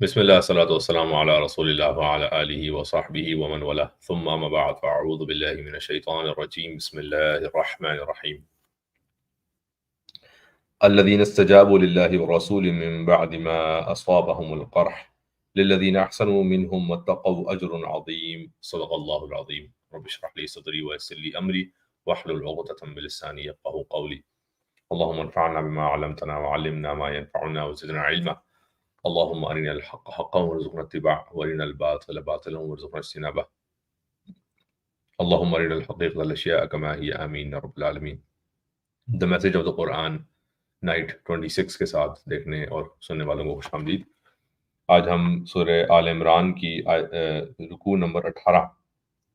بسم الله الصلاة والسلام على رسول الله وعلى آله وصحبه ومن والاه ثم أما بعد فأعوذ بالله من الشيطان الرجيم بسم الله الرحمن الرحيم الذين استجابوا لله والرسول من بعد ما أصابهم القرح للذين أحسنوا منهم واتقوا أجر عظيم صدق الله العظيم رب اشرح لي صدري ويسر لي أمري واحلل عقدة من لساني يفقهوا قولي اللهم انفعنا بما علمتنا وعلمنا ما ينفعنا وزدنا علما اللهم أرنا الحق حقا وارزقنا اتباعه وأرنا الباطل باطلا وارزقنا اجتنابه اللهم أرنا الحقيقة الأشياء كما هي آمين يا رب العالمين. The Message of the Quran night 26 کے ساتھ دیکھنے اور سننے والوں کو خوش آمدید۔ آج ہم سورہ آل عمران کی رکوع نمبر 18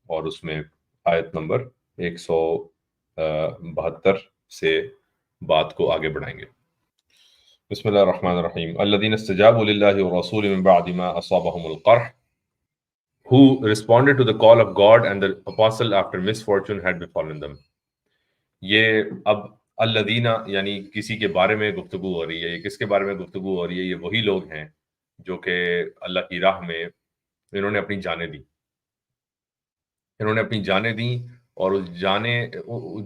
اور اس میں آیت نمبر 172 سے بات کو آگے بڑھائیں گے۔ بسم اللہ الرحمن الرحیم۔ الذین استجابوا للہ والرسول من بعد ما اصابهم القرح who responded to the call of God and the apostle after misfortune had befallen them۔ یہ اب الذین یعنی کسی کے بارے میں گفتگو ہو رہی ہے۔ یہ کس کے بارے میں گفتگو ہو رہی ہے؟ یہ وہی لوگ ہیں جو کہ اللہ کی راہ میں انہوں نے اپنی جانیں دیں، انہوں نے اپنی جانیں دیں، اور اس جانیں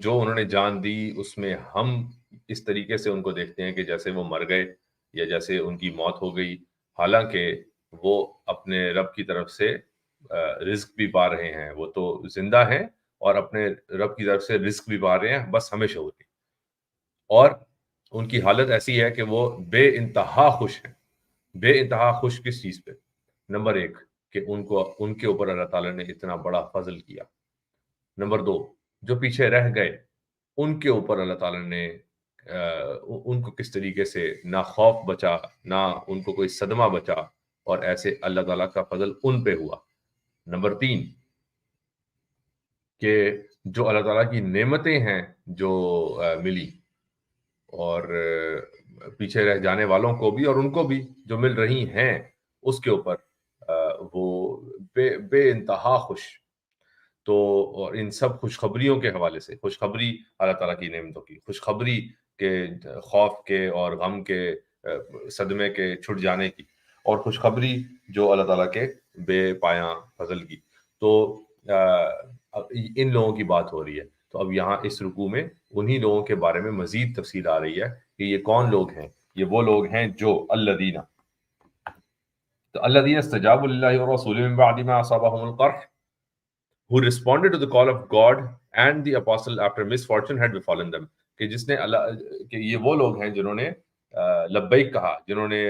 جو انہوں نے جان دی اس میں ہم اس طریقے سے ان کو دیکھتے ہیں کہ جیسے وہ مر گئے یا جیسے ان کی موت ہو گئی، حالانکہ وہ اپنے رب کی طرف سے رزق بھی پا رہے ہیں، وہ تو زندہ ہیں اور اپنے رب کی طرف سے رزق بھی پا رہے ہیں، بس ہمیشہ ہوتی، اور ان کی حالت ایسی ہے کہ وہ بے انتہا خوش ہیں۔ بے انتہا خوش کس چیز پہ؟ نمبر ایک کہ ان کے اوپر اللہ تعالیٰ نے اتنا بڑا فضل کیا۔ نمبر دو، جو پیچھے رہ گئے ان کے اوپر اللہ تعالیٰ نے ان کو کس طریقے سے نہ خوف بچا، نہ ان کو کوئی صدمہ بچا، اور ایسے اللہ تعالیٰ کا فضل ان پہ ہوا۔ نمبر تین کہ جو اللہ تعالیٰ کی نعمتیں ہیں جو ملی، اور پیچھے رہ جانے والوں کو بھی اور ان کو بھی جو مل رہی ہیں اس کے اوپر وہ بے انتہا خوش۔ تو اور ان سب خوشخبریوں کے حوالے سے، خوشخبری اللہ تعالیٰ کی نعمتوں کی، خوشخبری کے خوف کے اور غم کے صدمے کے چھٹ جانے کی، اور خوشخبری جو اللہ تعالیٰ کے بے پایاں فضل کی، تو ان لوگوں کی بات ہو رہی ہے۔ تو اب یہاں اس رکوع میں انہی لوگوں کے بارے میں مزید تفصیل آ رہی ہے کہ یہ کون لوگ ہیں۔ یہ وہ لوگ ہیں جو الذین، تو الذین استجابوا للہ والرسول من بعد ما اصابهم القرح who responded to the call of God and the apostle after misfortune had befallen them، کہ جس نے کہ یہ وہ لوگ ہیں جنہوں نے لبیک کہا، جنہوں نے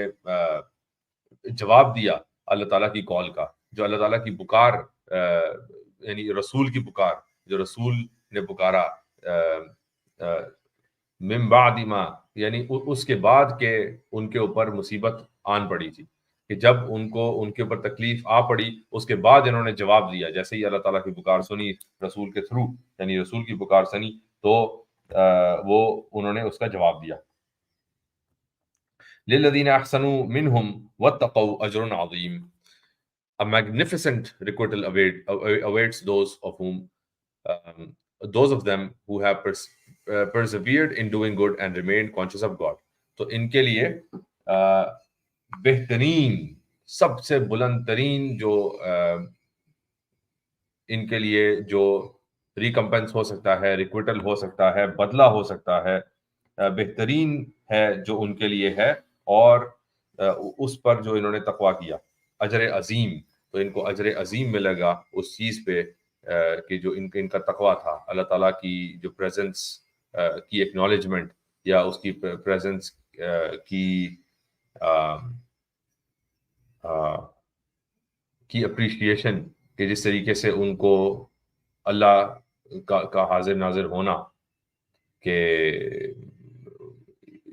جواب دیا اللہ تعالیٰ کی کال کا، جو اللہ تعالیٰ کی پکار یعنی رسول کی پکار، جو رسول نے پکارا من بعد ما، یعنی اس کے بعد کہ ان کے اوپر مصیبت آن پڑی تھی، کہ جب ان کے اوپر تکلیف آ پڑی اس کے بعد انہوں نے جواب دیا، جیسے ہی اللہ تعالیٰ کی پکار سنی رسول کے تھرو، یعنی رسول کی پکار سنی تو وہ انہوں نے اس کا جواب دیا۔ للذین احسنوا منہم واتقوا اجر عظیم، a magnificent requital awaits those of them who have persevered in doing good and remained conscious of God۔ تو ان کے لیے بہترین، سب سے بلند ترین جو ان کے لیے جو ریکمپنس ہو سکتا ہے، ریکویٹل ہو سکتا ہے، بدلہ ہو سکتا ہے، بہترین ہے جو ان کے لیے ہے، اور اس پر جو انہوں نے تقویٰ کیا، اجر عظیم، تو ان کو اجر عظیم ملے گا اس چیز پہ کہ جو ان کا تقویٰ تھا، اللہ تعالیٰ کی جو پریزنس کی ایکنالجمنٹ، یا اس کی پریزنس کی اپریشیشن، کہ جس طریقے سے ان کو اللہ کا حاضر ناظر ہونا، کہ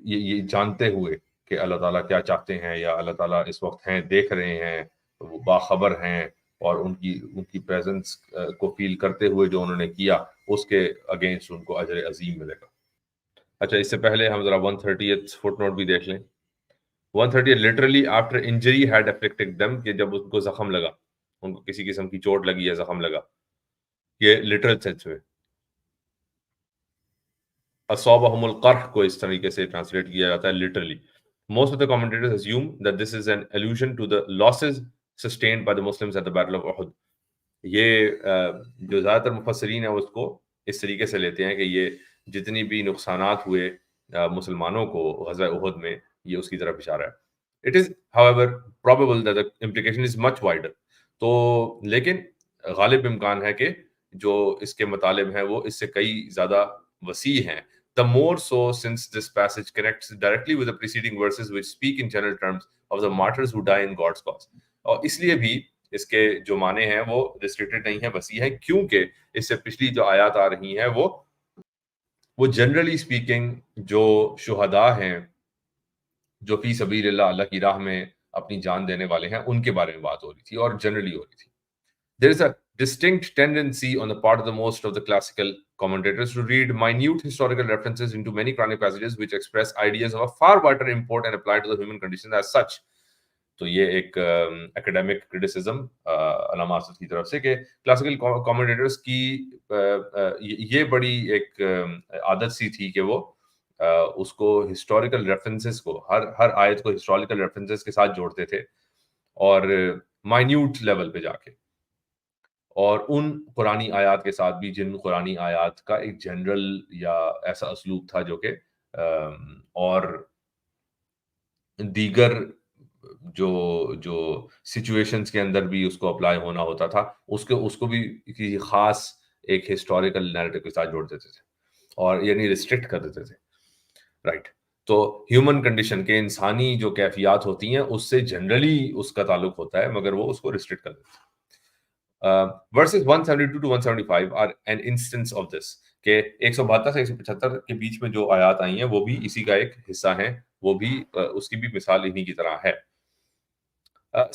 یہ جانتے ہوئے کہ اللہ تعالیٰ کیا چاہتے ہیں، یا اللہ تعالیٰ اس وقت ہیں، دیکھ رہے ہیں، وہ باخبر ہیں، اور ان کی پریزنس کو فیل کرتے ہوئے جو انہوں نے کیا اس کے اگینسٹ ان کو اجر عظیم ملے گا۔ اچھا، اس سے پہلے ہم ذرا 130th فٹ نوٹ بھی دیکھ لیں۔ 130 literally after injury had afflicted them، کہ جب ان کو زخم لگا، ان کو کسی قسم کی چوٹ لگی یا زخم لگا، یہ لٹرل سینس میں۔ اصابہم القرح کو اس طریقے سے ٹرانسلیٹ کیا جاتا ہے literally, Most of the commentators assume that this is an allusion to the losses sustained by the Muslims at the Battle of Uhud. یہ جو زیادہ تر مفسرین ہیں اس کو اس طریقے سے لیتے ہیں کہ یہ جتنی بھی نقصانات ہوئے مسلمانوں کو غزوہ احد میں یہ اس کی طرف اشارہ ہے. It is however probable that the implication is much wider. تو لیکن غالب امکان ہے کہ جو اس کے مطالب ہیں وہ اس سے کئی زیادہ وسیع ہیں. The more so since this passage connects directly with the preceding verses which speak in general terms of the martyrs who die in God's cause. اور اس لیے بھی اس کے جو معنی ہیں وہ ریسٹرکٹڈ نہیں ہیں, وسیع ہیں, کیونکہ اس سے پچھلی جو آیات آ رہی ہیں وہ جنرلی اسپیکنگ جو شہداء ہیں جو فی سبیل اللہ, اللہ کی راہ میں اپنی جان دینے والے ہیں, ان کے بارے میں بات ہو رہی تھی اور جنرلی ہو رہی تھی. There is a distinct tendency on the part of the most of the classical commentators to read minute historical references into many Quranic passages which express ideas of a far wider import and apply to the human condition as such. تو یہ ایک academic criticism علامہ اسد کی طرف سے کہ classical commentators کی یہ بڑی ایک عادت سی تھی کہ وہ اس کو ہسٹوریکل ریفرنسز کو ہر آیت کو ہسٹوریکل ریفرنسز کے ساتھ جوڑتے تھے اور مائنیوٹ لیول پہ جا کے, اور ان قرآنی آیات کے ساتھ بھی جن قرآنی آیات کا ایک جنرل یا ایسا اسلوب تھا جو کہ اور دیگر جو سچویشنز کے اندر بھی اس کو اپلائی ہونا ہوتا تھا, اس کو بھی کسی خاص ایک ہسٹوریکل نیریٹو کے ساتھ جوڑ دیتے تھے اور یعنی ریسٹرکٹ کر دیتے تھے. رائٹ, تو ہیومن کنڈیشن کے انسانی جو کیفیات ہوتی ہیں اس سے جنرلی اس کا تعلق ہوتا ہے, مگر وہ اس کو ریسٹرکٹ کر دیتے ہیں. Verses 172 to 175 are an instance of this, کہ 172 سے 175 کے بیچ میں جو آیات آئی ہیں وہ بھی اسی کا ایک حصہ ہیں, وہ بھی اس کی بھی مثال انہی کی طرح ہے.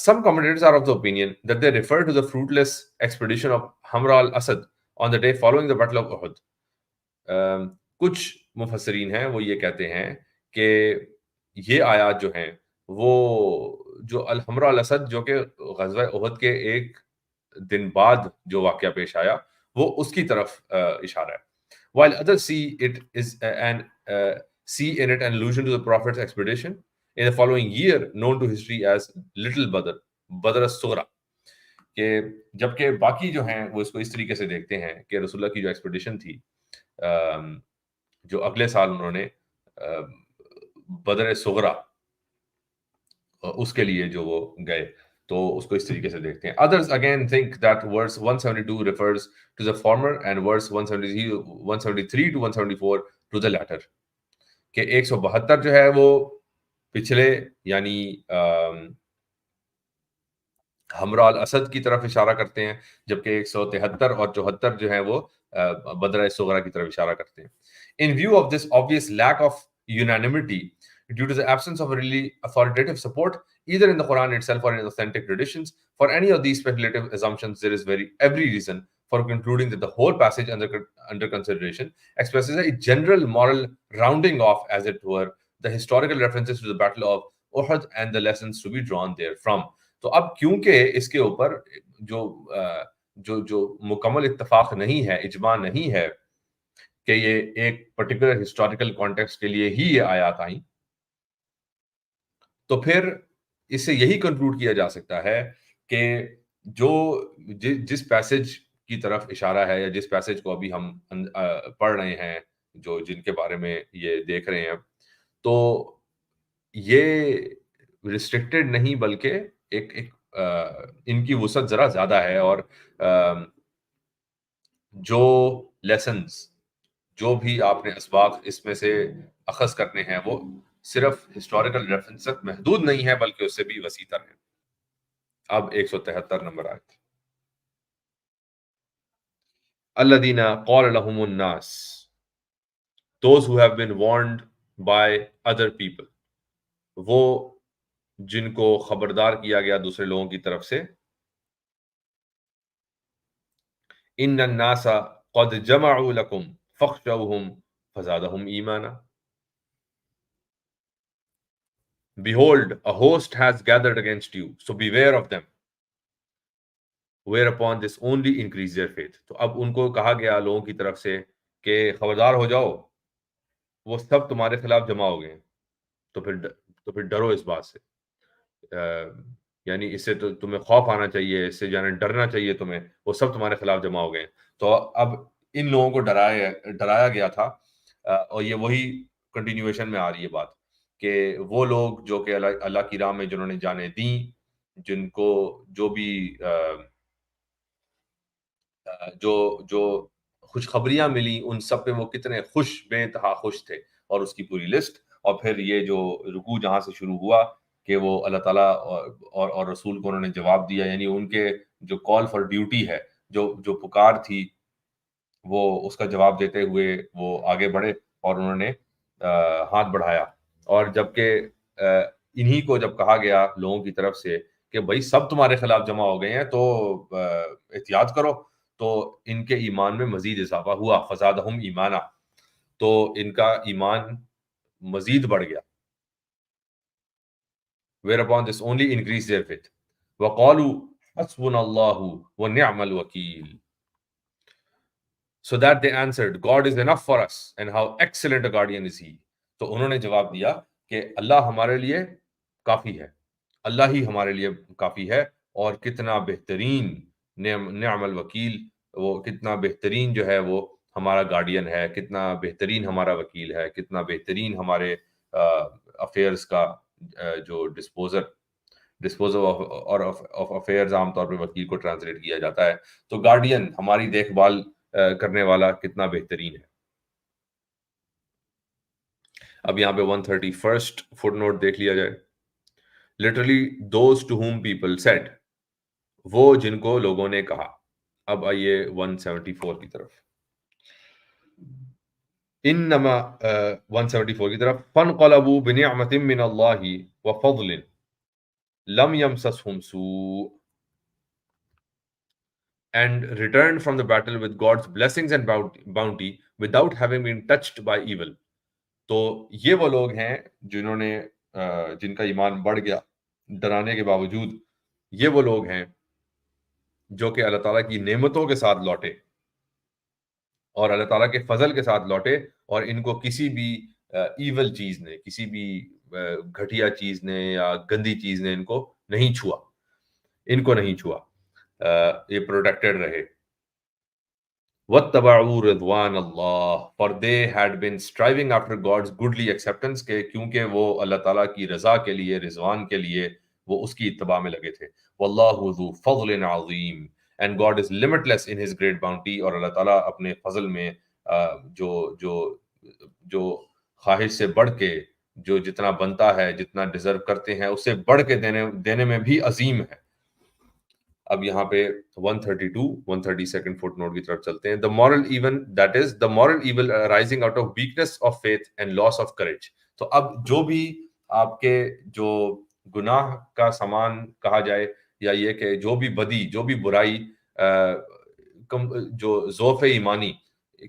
Some commentators are of the opinion that they refer to the fruitless expedition of Hamra al-Asad on the day following the Battle of Uhud. کچھ مفسرین ہیں وہ یہ کہتے ہیں کہ یہ آیات جو ہیں وہ جو الحمرا الاسد جو کہ غزوہ احد کے ایک دن بعد جو واقعہ پیش آیا وہ اس کی طرف اشارہ ہے. While others see in it an allusion to the Prophet's expedition in the following year known to history as Little Badr, بدر الصغرى, کہ جبکہ باقی جو ہیں وہ اس کو اس طریقے سے دیکھتے ہیں کہ رسول اللہ کی جو ایکسپیڈیشن تھی جو اگلے سال انہوں نے بدر صغرا اس کے لیے جو وہ گئے, تو اس کو اس طریقے سے دیکھتے ہیں. Others again think that verse 172 refers to the former and verse 173 to 174 to the latter, کہ 172 جو ہے وہ پچھلے یعنی حمراء الاسد کی طرف اشارہ کرتے ہیں, جبکہ 173 اور 74 جو ہیں وہ بدر صغرا کی طرف اشارہ کرتے ہیں. In view of this obvious lack of unanimity due to the absence of really authoritative support either in the Quran itself or in authentic traditions for any of these speculative assumptions, there is every reason for concluding that the whole passage under consideration expresses a general moral rounding off, as it were, the historical references to the Battle of Uhud and the lessons to be drawn therefrom. تو اب کیونکہ اس کے اوپر جو مکمل اتفاق نہیں ہے, اجماع نہیں ہے کہ یہ ایک پرٹیکولر ہسٹوریکل کانٹیکسٹ کے لیے ہی یہ آیات آئیں, تو پھر اس سے یہی کنکلوڈ کیا جا سکتا ہے کہ جو جس پیسج کی طرف اشارہ ہے یا جس پیسج کو ابھی ہم پڑھ رہے ہیں جن کے بارے میں یہ دیکھ رہے ہیں, تو یہ ریسٹرکٹڈ نہیں بلکہ ایک ان کی وسعت ذرا زیادہ ہے, اور جو لیسنز جو بھی آپ نے اسباق اس میں سے اخذ کرنے ہیں وہ صرف ہسٹوریکل ریفرنس تک محدود نہیں ہے بلکہ اس سے بھی وسیع تر ہے. اب 173 نمبر آیت. الذین قال لهم الناس, those who have been warned by other people, وہ جن کو خبردار کیا گیا دوسرے لوگوں کی طرف سے. ان الناس قد جمعوا لكم فاخشوهم فزادهم ایمانا. Behold, a host has gathered against you, so beware of them. Whereupon this only increased their faith. تو اب ان کو کہا گیا لوگوں کی طرف سے کہ خبردار ہو جاؤ, وہ سب تمہارے خلاف جمع ہو گئے, تو تو پھر ڈرو اس بات سے، یعنی اس سے تو تمہیں خوف آنا چاہیے، اس سے یعنی ڈرنا چاہیے تمہیں، وہ سب تمہارے خلاف جمع ہو گئے ہیں۔ تو اب ان لوگوں کو ڈرایا گیا تھا، اور یہ وہی کنٹینیویشن میں آ رہی ہے بات کہ وہ لوگ جو کہ اللہ کی راہ میں جنہوں نے جانیں دیں، جن کو جو بھی جو جو خوشخبریاں ملی، ان سب پہ وہ کتنے خوش، بے انتہا خوش تھے، اور اس کی پوری لسٹ۔ اور پھر یہ جو رکوع جہاں سے شروع ہوا کہ وہ اللہ تعالیٰ اور رسول کو انہوں نے جواب دیا، یعنی ان کے جو کال فار ڈیوٹی ہے، جو پکار تھی، وہ اس کا جواب دیتے ہوئے وہ آگے بڑھے اور انہوں نے ہاتھ بڑھایا۔ اور جبکہ انہی کو جب کہا گیا لوگوں کی طرف سے کہ بھائی سب تمہارے خلاف جمع ہو گئے ہیں تو احتیاط کرو، تو ان کے ایمان میں مزید اضافہ ہوا، فزادہم ایمانا، تو ان کا ایمان مزید بڑھ گیا۔ whereupon this only increased their faith. وَقَالُوا حَسْبُنَا اللَّهُ وَنِعْمَ الْوَكِيلُ. So that they answered, God is enough for us, and how excellent a guardian is he. تو انہوں نے جواب دیا کہ اللہ ہمارے لیے کافی ہے، اللہ ہی ہمارے لیے کافی ہے، اور کتنا بہترین، نعم الوکیل، وہ کتنا بہترین جو ہے وہ ہمارا گارڈین ہے، کتنا بہترین ہمارا وکیل ہے، کتنا بہترین ہمارے افیئرز کا جو ڈسپوزر آف افیئرز عام طور پہ وکیل کو ٹرانسلیٹ کیا جاتا ہے، تو گارڈین، ہماری دیکھ بھال کرنے والا کتنا بہترین ہے۔ اب یہاں پہ 131 فٹ نوٹ دیکھ لیا جائے۔ Literally those to whom people said, وہ جن کو لوگوں نے کہا۔ اب آئیے 174 کی طرف، انما 174 کی طرف، فانقلبوا بنعمت من اللہ وفضل لم يمسسهم سوء and returned from the battle with God's blessings and bounty without having been touched by evil. تو یہ وہ لوگ ہیں جنہوں نے جن کا ایمان بڑھ گیا ڈرانے کے باوجود، یہ وہ لوگ ہیں جو کہ اللہ تعالیٰ کی نعمتوں کے ساتھ لوٹے اور اللہ تعالیٰ کے فضل کے ساتھ لوٹے، اور ان کو کسی بھی ایول چیز نے، کسی بھی گھٹیا چیز نے یا گندی چیز نے ان کو نہیں چھوا، یہ پروٹیکٹڈ رہے۔ وَاتَّبَعُوا رِضْوَانَ اللَّهِ، for they had been striving after God's goodly acceptance، کہ کیونکہ وہ اللہ تعالیٰ کی رضا کے لیے، رضوان کے لیے وہ اس کی اتباع میں لگے تھے۔ وَاللَّهُ ذُو فَضْلٍ عَظِيمٍ، and God is limitless in his great bounty، اور اللہ تعالیٰ اپنے فضل میں جو خواہش سے بڑھ کے، جو جتنا بنتا ہے، جتنا ڈیزرو کرتے ہیں، اس سے بڑھ کے دینے میں بھی عظیم ہے۔ اب یہاں پہ 132 فٹ نوٹ کی طرف چلتے ہیں۔ The moral evil، that is the moral evil arising out of weakness of faith and loss of courage۔ تو اب جو بھی آپ کے جو گناہ کا سامان کہا جائے، یا یہ کہ جو بھی بدی، جو بھی برائی، جو ضعف ایمانی،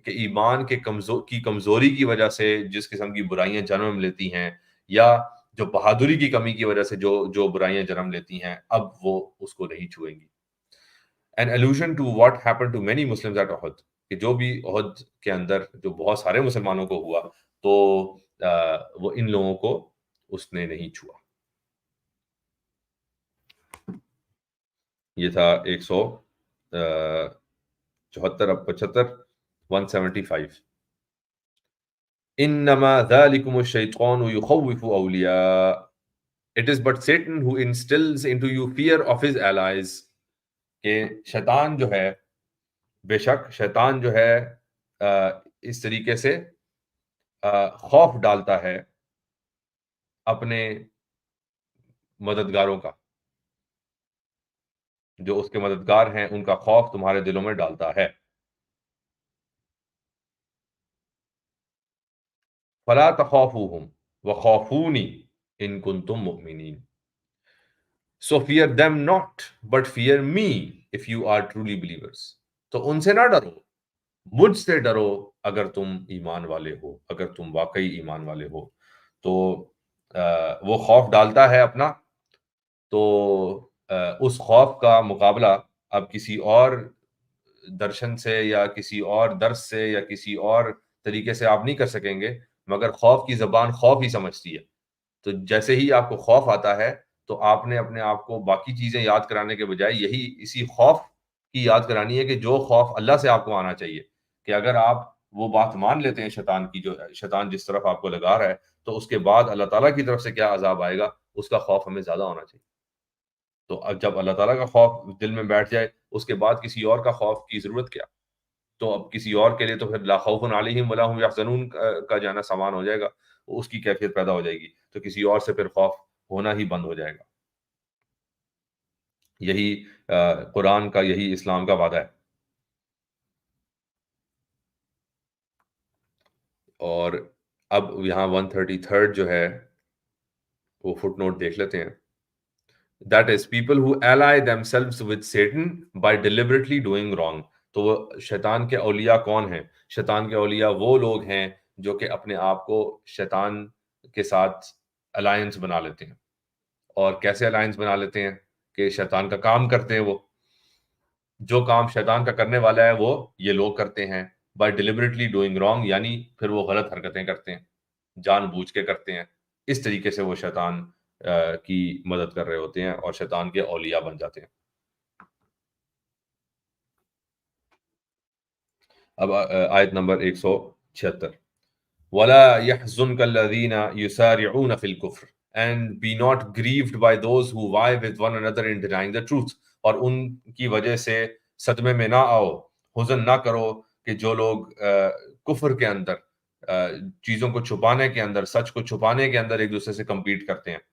کہ ایمان کی کمزوری کی وجہ سے جس قسم کی برائیاں جنم لیتی ہیں، یا جو بہادری کی کمی کی وجہ سے جو برائیاں جنم لیتی ہیں، اب وہ اس کو نہیں چھوئیں گی۔ An allusion to what happened to many Muslims at Uhud، کہ جو بھی احد کے اندر جو بہت سارے مسلمانوں کو ہوا، تو وہ ان لوگوں کو اس نے نہیں چھوا۔ یہ تھا 174۔ اب 75، 175۔ انما ذالکم الشیطان یخوف اولیاء، it is but Satan who instills into you fear of his allies، کہ شیطان جو ہے، بے شک شیطان جو ہے اس طریقے سے خوف ڈالتا ہے اپنے مددگاروں کا، جو اس کے مددگار ہیں ان کا خوف تمہارے دلوں میں ڈالتا ہے۔ فلا تخافوهم وخافونی ان کنتم مؤمنین، so fear them not but fear me if you are truly believers۔ تو ان سے نہ ڈرو، مجھ سے ڈرو اگر تم ایمان والے ہو، اگر تم واقعی ایمان والے ہو۔ تو وہ خوف ڈالتا ہے اپنا، تو اس خوف کا مقابلہ اب کسی اور درشن سے یا کسی اور درس سے یا کسی اور طریقے سے آپ نہیں کر سکیں گے، مگر خوف کی زبان خوف ہی سمجھتی ہے۔ تو جیسے ہی آپ کو خوف آتا ہے تو آپ نے اپنے آپ کو باقی چیزیں یاد کرانے کے بجائے اسی خوف کی یاد کرانی ہے کہ جو خوف اللہ سے آپ کو آنا چاہیے، کہ اگر آپ وہ بات مان لیتے ہیں شیطان کی، جو شیطان جس طرف آپ کو لگا رہا ہے، تو اس کے بعد اللہ تعالیٰ کی طرف سے کیا عذاب آئے گا اس کا خوف ہمیں زیادہ ہونا چاہیے۔ تو اب جب اللہ تعالیٰ کا خوف دل میں بیٹھ جائے، اس کے بعد کسی اور کا خوف کی ضرورت کیا؟ تو اب کسی اور کے لیے تو پھر لا خوف علیہم ولا هم یحزنون کا جانا سامان ہو جائے گا، اس کی کیفیت پیدا ہو جائے گی، تو کسی اور سے پھر خوف ہونا ہی بند ہو جائے گا۔ یہی قرآن کا، یہی اسلام کا وعدہ ہے۔ اور اب یہاں 133 جو ہے وہ فٹ نوٹ دیکھ لیتے ہیں۔ That is people who ally themselves with Satan by deliberately doing wrong۔ تو وہ شیطان کے اولیاء کون ہیں؟ شیطان کے اولیاء وہ لوگ ہیں جو کہ اپنے آپ کو شیطان کے ساتھ الائنس بنا لیتے ہیں۔ اور کیسے الائنس بنا لیتے ہیں؟ کہ شیطان کا کام کرتے ہیں، وہ جو کام شیطان کا کرنے والا ہے وہ یہ لوگ کرتے ہیں، بائی ڈیلیبریٹلی ڈوئنگ رانگ، یعنی پھر وہ غلط حرکتیں کرتے ہیں، جان بوجھ کے کرتے ہیں۔ اس طریقے سے وہ شیطان کی مدد کر رہے ہوتے ہیں اور شیطان کے اولیاء بن جاتے ہیں۔ اب آیت نمبر 176، وَلَا يَحْزُنْكَ الَّذِينَ يُسَارِعُونَ فِي الْكُفْرِ and be not grieved by those who vie with one another in denying the truth۔ اور ان کی وجہ سے صدمے میں نہ آؤ، حزن نہ کرو کہ جو لوگ کفر کے اندر، چیزوں کو چھپانے کے اندر، سچ کو چھپانے کے اندر ایک دوسرے سے کمپیٹ کرتے ہیں۔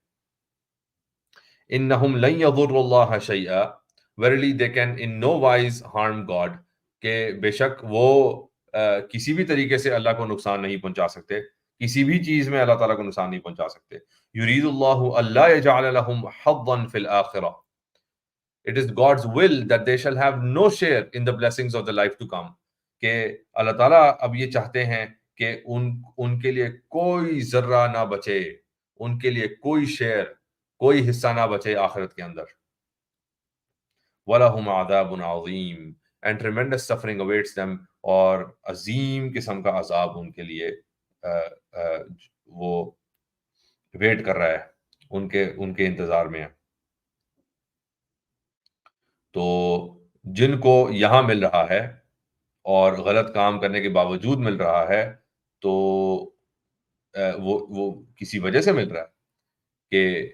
انہم لن یضروا اللہ شیئا، verily they can in no wise harm God، کہ بے شک وہ کسی بھی طریقے سے اللہ کو نقصان نہیں پہنچا سکتے، کسی بھی چیز میں اللہ تعالیٰ کو نقصان نہیں پہنچا سکتے۔ یرید اللہ اللہ یجعل لهم حظا فی الآخرہ، it is God's will that they shall have no share in the blessings of the life to come، کہ اللہ تعالیٰ اب یہ چاہتے ہیں کہ ان کے لیے کوئی ذرہ نہ بچے، ان کے لیے کوئی شیئر، کوئی حصہ نہ بچے آخرت کے اندر۔ وَلَهُمْ عَذَابٌ عَظِيمٌ and tremendous suffering awaits them، اور عظیم قسم کا عذاب ان کے لیے وہ ویٹ کر رہا ہے، ان کے انتظار میں ہے۔ تو جن کو یہاں مل رہا ہے اور غلط کام کرنے کے باوجود مل رہا ہے، تو وہ کسی وجہ سے مل رہا ہے کہ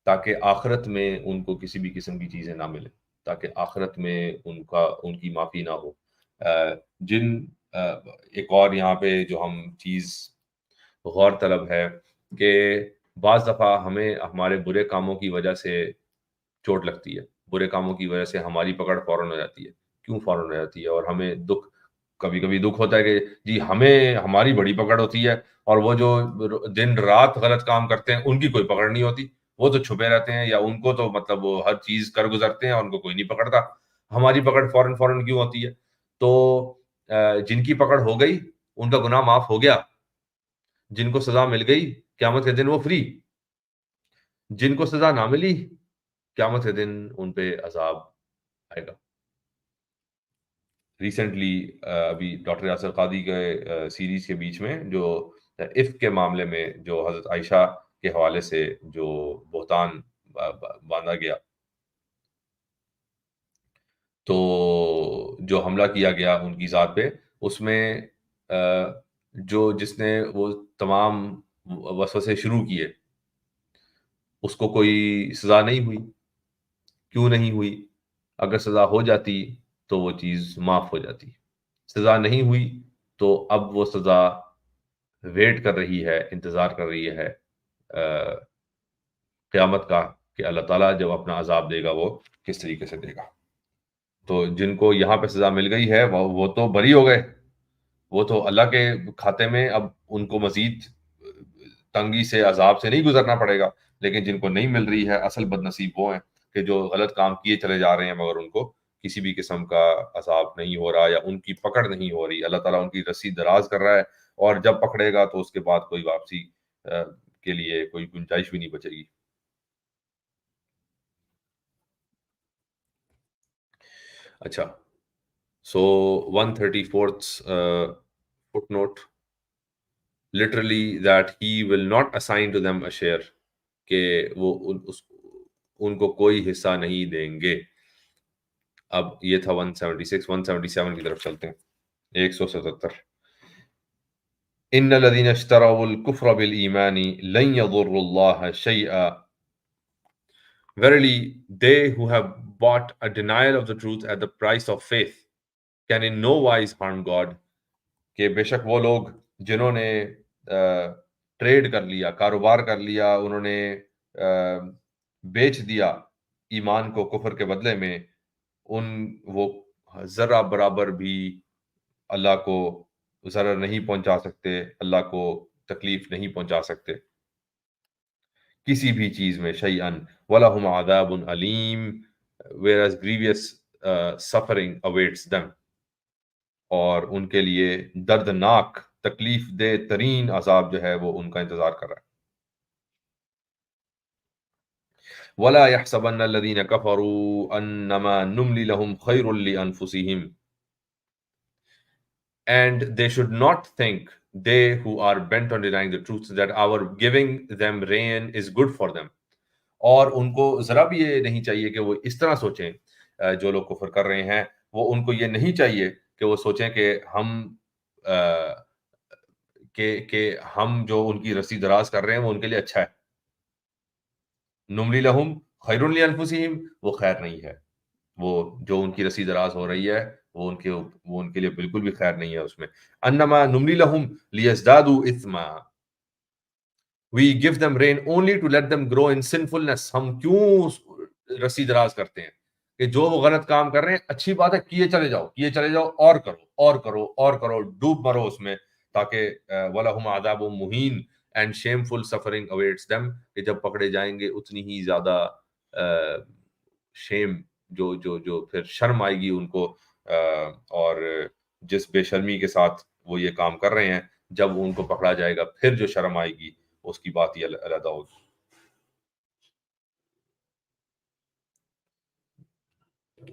تاکہ آخرت میں ان کو کسی بھی قسم کی چیزیں نہ ملیں، تاکہ آخرت میں ان کی معافی نہ ہو۔ ایک اور یہاں پہ جو ہم چیز غور طلب ہے کہ بعض دفعہ ہمیں ہمارے برے کاموں کی وجہ سے چوٹ لگتی ہے، برے کاموں کی وجہ سے ہماری پکڑ فوراً ہو جاتی ہے۔ کیوں فوراً ہو جاتی ہے؟ اور ہمیں کبھی کبھی دکھ ہوتا ہے کہ جی ہماری بڑی پکڑ ہوتی ہے، اور وہ جو دن رات غلط کام کرتے ہیں ان کی کوئی پکڑ نہیں ہوتی، وہ تو چھپے رہتے ہیں، یا ان کو تو مطلب وہ ہر چیز کر گزرتے ہیں اور ان کو کوئی نہیں پکڑتا۔ ہماری پکڑ فوراً کیوں ہوتی ہے؟ تو جن کی پکڑ ہو گئی ان کا گناہ معاف ہو گیا، جن کو سزا مل گئی قیامت کے دن وہ فری، جن کو سزا نہ ملی قیامت کے دن ان پہ عذاب آئے گا۔ ریسنٹلی ابھی ڈاکٹر یاسر قادری کے سیریز کے بیچ میں جو عفق کے معاملے میں جو حضرت عائشہ کے حوالے سے جو بہتان باندھا گیا، تو جو حملہ کیا گیا ان کی ذات پہ، اس میں جس نے وہ تمام وسوسے شروع کیے اس کو کوئی سزا نہیں ہوئی۔ کیوں نہیں ہوئی؟ اگر سزا ہو جاتی تو وہ چیز معاف ہو جاتی، سزا نہیں ہوئی تو اب وہ سزا ویٹ کر رہی ہے، انتظار کر رہی ہے قیامت کا، کہ اللہ تعالیٰ جب اپنا عذاب دے گا وہ کس طریقے سے دے گا۔ تو جن کو یہاں پہ سزا مل گئی ہے وہ تو بری ہو گئے، وہ تو اللہ کے کھاتے میں اب ان کو مزید تنگی سے، عذاب سے نہیں گزرنا پڑے گا۔ لیکن جن کو نہیں مل رہی ہے، اصل بد نصیب وہ ہیں کہ جو غلط کام کیے چلے جا رہے ہیں مگر ان کو کسی بھی قسم کا عذاب نہیں ہو رہا، یا ان کی پکڑ نہیں ہو رہی۔ اللہ تعالیٰ ان کی رسی دراز کر رہا ہے، اور جب پکڑے گا تو اس کے بعد کوئی واپسی کے لیے کوئی گنجائش بھی نہیں بچے گی۔ اچھا، so 134 feet note, literally that he will not assign to them a share, کہ وہ ان کو کوئی حصہ نہیں دیں گے. اب یہ تھا 176. 177 کی طرف چلتے ہیں. 177. ان الذين اشتروا الكفر بالایمان لن يضروا الله شيئا. Verily, they who have bought a denial of the truth at the price of faith can in no wise harm God. کہ بے شک وہ لوگ جنہوں نے ٹریڈ کر لیا، کاروبار کر لیا، انہوں نے بیچ دیا ایمان کو کفر کے بدلے میں، وہ ذرا برابر بھی اللہ کو ضرر نہیں پہنچا سکتے، اللہ کو تکلیف نہیں پہنچا سکتے کسی بھی چیز میں. شیئن وَلَهُمْ عَذَابٌ عَلِيمٌ whereas grievous suffering awaits them. اور ان کے لیے دردناک تکلیف دہ ترین عذاب جو ہے وہ ان کا انتظار کر رہا ہے. وَلَا يَحْسَبَنَّ الَّذِينَ كَفَرُوا أَنَّمَا نُمْلِي لَهُمْ خَيْرٌ لِأَنفُسِهِمْ. And they should not think, they who are bent on denying the truth, that our giving them rain is good for them. اور ان کو ذرا بھی یہ نہیں چاہیے کہ وہ اس طرح سوچیں، جو لوگ کفر کر رہے ہیں وہ ان کو یہ نہیں چاہیے کہ وہ سوچیں کہ ہم جو ان کی رسی دراز کر رہے ہیں وہ ان کے لیے اچھا ہے. نملی لہم خیر لانفسہم، وہ خیر نہیں ہے. وہ جو ان کی رسی دراز ہو رہی ہے وہ ان کے لیے بالکل بھی خیر نہیں ہے اس میں. انما نملی لہم لیزدادوا اثما. We give them rain only to let them grow in sinfulness. ہم کیوں رسی دراز کرتے ہیں کہ جو وہ غلط کام کر رہے ہیں اچھی بات ہے، کیے چلے جاؤ اور کرو، ڈوب مرو اس میں، تاکہ وَلَهُمْ عَذَابٌ مُهِينٌ and shameful suffering awaits them. کہ جب پکڑے جائیں گے اتنی ہی زیادہ شیم جو پھر شرم آئے گی ان کو، اور جس بے شرمی کے ساتھ وہ یہ کام کر رہے ہیں جب ان کو پکڑا جائے گا پھر جو شرم آئے گی اس کی بات ہی علیحدہ ہوگی.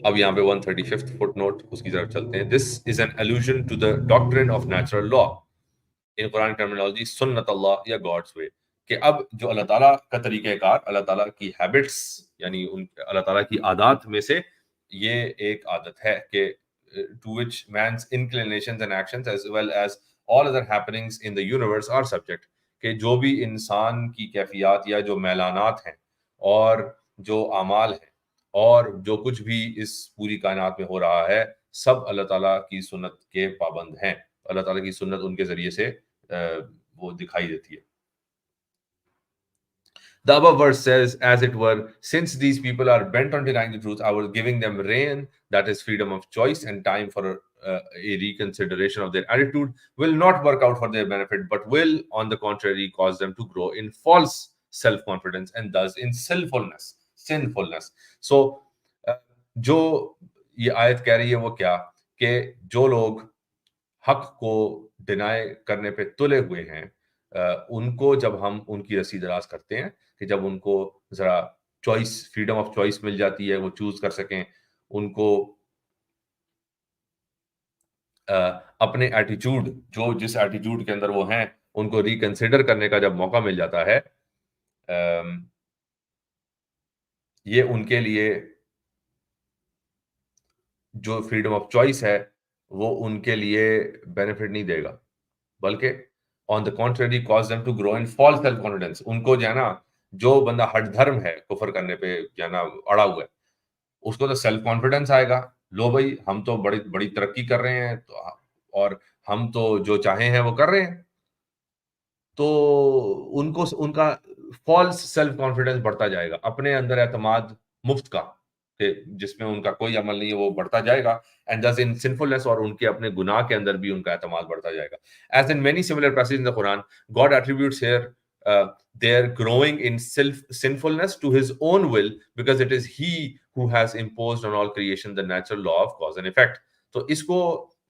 اب یہاں پہ 135th فٹ نوٹ اس کی طرف چلتے ہیں. This is an allusion to the doctrine of natural law. ان قرآن ٹرمینالوجی سنت اللہ یا گاڈس وے، کہ اب جو اللہ تعالیٰ کا طریقہ کار، اللہ تعالیٰ کی ہیبٹس، یعنی اللہ تعالیٰ کی عادات میں سے یہ ایک عادت ہے کہ to which man's inclinations and actions as well as all other happenings in the universe are subject. کہ جو بھی انسان کی کیفیات یا جو میلانات ہیں اور جو اعمال ہیں اور جو کچھ بھی اس پوری کائنات میں ہو رہا ہے سب اللہ تعالیٰ کی سنت کے پابند ہیں. اللہ تعالیٰ کی سنت ان کے ذریعے سے وہ دکھائی دیتی ہے. The above verse says, as it were, since these people are bent on denying the truth, our giving them rain, that is freedom of choice and time for a reconsideration of their attitude, will not work out for their benefit, but will, on the contrary, cause them to grow in false self-confidence and thus in sinfulness. So, جو یہ آیت کہہ رہی ہے وہ کیا، کہ جو لوگ حق کو ڈینائی کرنے پہ تلے ہوئے ہیں، ان کو جب ہم ان کی رسی دراز کرتے ہیں، کہ جب ان کو ذرا چوائس، فریڈم آف چوائس مل جاتی ہے، وہ چوز کر سکیں، ان کو اپنے ایٹیچیوڈ، جو جس ایٹیچیوڈ کے اندر وہ ہیں ان کو ریکنسیڈر کرنے کا جب موقع مل جاتا ہے، یہ ان کے لیے جو فریڈم آف چوائس ہے وہ ان کے لیے بینیفٹ نہیں دے گا، بلکہ on the contrary cause them to grow in false self confidence. ان کو جو ہے نا، جو بندہ ہٹ دھرم ہے، کفر کرنے پہ جو ہے نا اڑا ہوا ہے، اس کو تو سیلف کانفیڈنس آئے گا، لو بھائی ہم تو بڑی بڑی ترقی کر رہے ہیں اور ہم تو جو چاہیں ہیں وہ کر رہے ہیں، تو ان کا فالس سیلف کانفیڈنس بڑھتا جائے گا، اپنے اندر اعتماد مفت کا کہ جس میں ان کا کوئی عمل نہیں ہے وہ بڑھتا جائے گا. اینڈ thus in sinfulness، اور ان کے اپنے گناہ کے اندر بھی ان کا اعتماد بڑھتا جائے گا. As in many similar passages in the Quran, God attributes here their growing in sinfulness to his own will, because it is he who has imposed on all creation the natural law of cause and effect. تو اس کو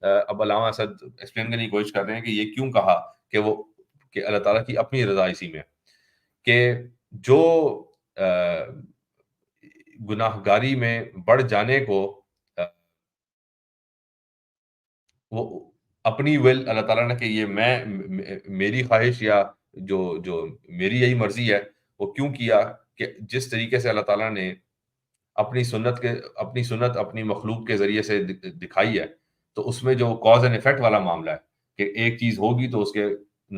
اب علامہ Asad explain کرنے کی کوشش کر رہے ہیں کہ یہ کیوں کہا کہ اللہ تعالیٰ کی اپنی رضا اسی میں، کہ جو گناہ گاری میں بڑھ جانے کو وہ اپنی ول اللہ تعالیٰ نے کہ یہ میری خواہش یا جو میری یہی مرضی ہے وہ کیوں کیا کہ جس طریقے سے اللہ تعالیٰ نے اپنی سنت اپنی مخلوق کے ذریعے سے دکھائی ہے، تو اس میں جو کاز اینڈ افیکٹ والا معاملہ ہے کہ ایک چیز ہوگی تو اس کے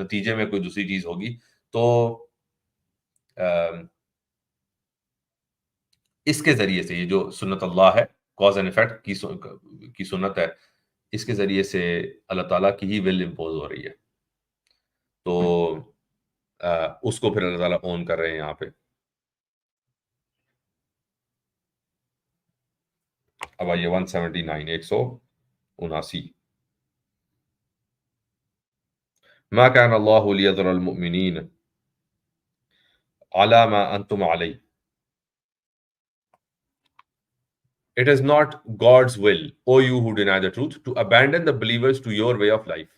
نتیجے میں کوئی دوسری چیز ہوگی، تو اس کے ذریعے سے یہ جو سنت اللہ ہے، کاز اینڈ افیکٹ کی سنت ہے، اس کے ذریعے سے اللہ تعالیٰ کی ہی ول امپوز ہو رہی ہے، تو اس کو پھر اللہ تعالیٰ اون کر رہے ہیں یہاں پہ. اب آئیے 179 179. ما كان الله ليذر المؤمنين على ما أنتم عليه. It is not God's will, O you who deny the truth, to abandon the believers to your way of life.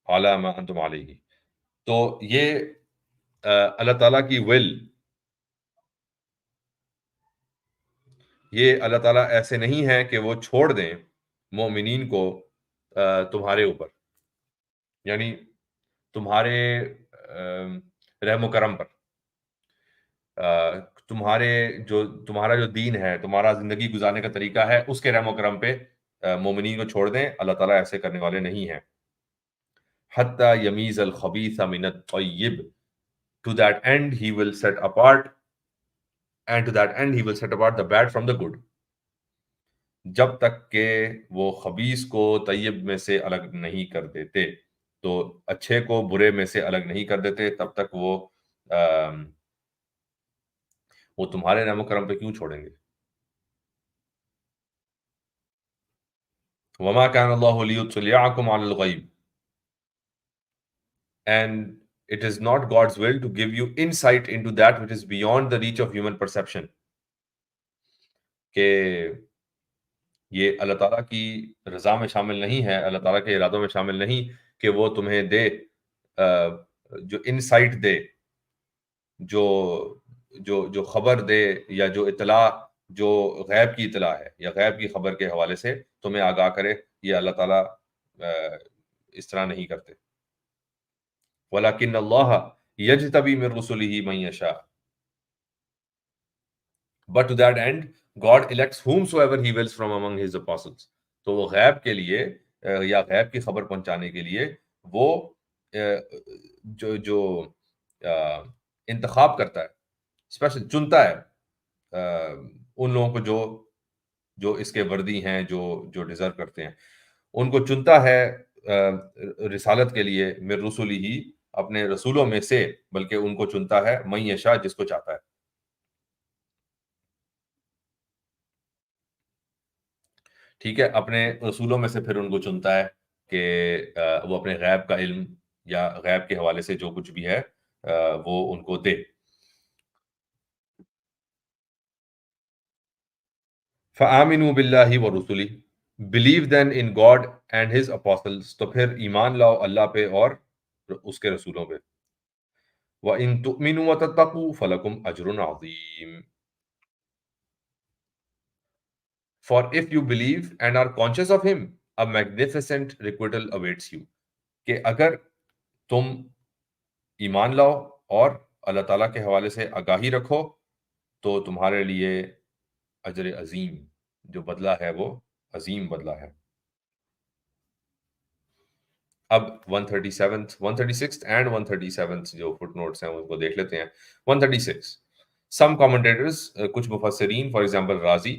على ما أنتم عليه. تو یہ اللہ تعالیٰ کی ول، یہ اللہ تعالیٰ ایسے نہیں ہے کہ وہ چھوڑ دیں مومنین کو تمہارے اوپر، یعنی تمہارے رحم و کرم پر، تمہارا جو دین ہے، تمہارا زندگی گزارنے کا طریقہ ہے، اس کے رحم و کرم پہ مومنین کو چھوڑ دیں. اللہ تعالیٰ ایسے کرنے والے نہیں ہیں. حتی یمیز الخبیث من الطیب. To that end he will set apart the bad from the good. جب تک کہ وہ خبیث کو طیب میں سے الگ نہیں کر دیتے، تو اچھے کو برے میں سے الگ نہیں کر دیتے، تب تک وہ تمہارے رحم و کرم پہ کیوں چھوڑیں گے؟ وَمَا كَانَ اللَّهُ لِيُطْلِعَكُمْ عَلَى الْغَيْبِ. And it is not God's will to give you insight into that which is beyond the reach of human perception. کہ یہ اللہ تعالیٰ کی رضا میں شامل نہیں ہے، اللہ تعالیٰ کے ارادوں میں شامل نہیں کہ وہ تمہیں دے، جو انسائٹ دے، جو خبر دے، یا جو اطلاع، جو غیب کی اطلاع ہے یا غیب کی خبر کے حوالے سے تمہیں آگاہ کرے. یہ اللہ تعالیٰ اس طرح نہیں کرتے. وَلَكِنَّ اللَّهَ يَجْتَبِي مِن رُّسُلِهِ مَن يَشَاءُ. But to that end God elects whomsoever he wills from among his apostles. تو وہ غیب کے لیے یا غیب کی خبر پہنچانے کے لیے وہ جو انتخاب کرتا ہے، اسپیشل چنتا ہے ان لوگوں کو جو اس کے وردی ہیں، جو ڈیزرو کرتے ہیں، ان کو چنتا ہے رسالت کے لیے من رسولہ، اپنے رسولوں میں سے، بلکہ ان کو چنتا ہے من یشاء، جس کو چاہتا ہے. ٹھیک ہے، اپنے رسولوں میں سے پھر ان کو چنتا ہے کہ وہ اپنے غیب کا علم یا غیب کے حوالے سے جو کچھ بھی ہے وہ ان کو دے. فَآمِنُوا بِاللَّهِ وَرُسُلِهِ. Believe then in God and his apostles. تو پھر ایمان لاؤ اللہ پہ اور اس کے رسولوں پہ. وَإِن تُؤْمِنُوا وَتَتَّقُوا فَلَكُمْ أَجْرٌ عَظِيمٌ. For if you believe and are conscious of him, a magnificent requital awaits you. کہ اگر تم ایمان لاؤ اور اللہ تعالیٰ کے حوالے سے آگاہی رکھو تو تمہارے لیے اجر عظیم، جو بدلہ ہے وہ عظیم بدلہ ہے. اب 136 اینڈ 137 جو فٹ نوٹس ہیں ان کو دیکھ لیتے ہیں. 136. Some commentators, کچھ مفسرین, for example Razi,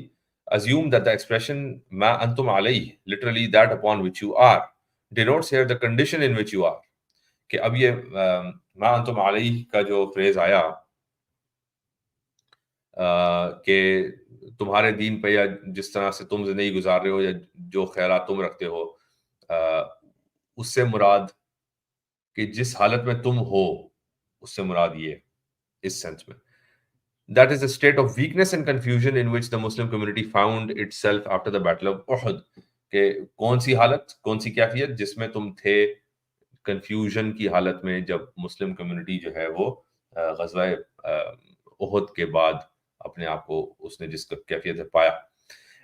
assume that the expression ما انتم علیہ, literally that upon which you are, denotes here the condition in which you are. کہ اب یہ ما انتم علیہ کا جو فریز آیا کہ تمہارے دین پہ یا جس طرح سے تم زندگی گزار رہے ہو یا جو خیالات تم رکھتے ہو، اس سے مراد کہ جس حالت میں تم ہو، اس سے مراد یہ اس سینس میں. That is a state of weakness and confusion in which the Muslim community found itself after the Battle of Uhud. کہ کون سی حالت، کون سی کیفیت جس میں تم تھے، کنفیوژن کی حالت میں، جب مسلم کمیونٹی جو ہے وہ غزوہ احد کے بعد اپنے آپ کو اس نے جس کیفیت سے پایا.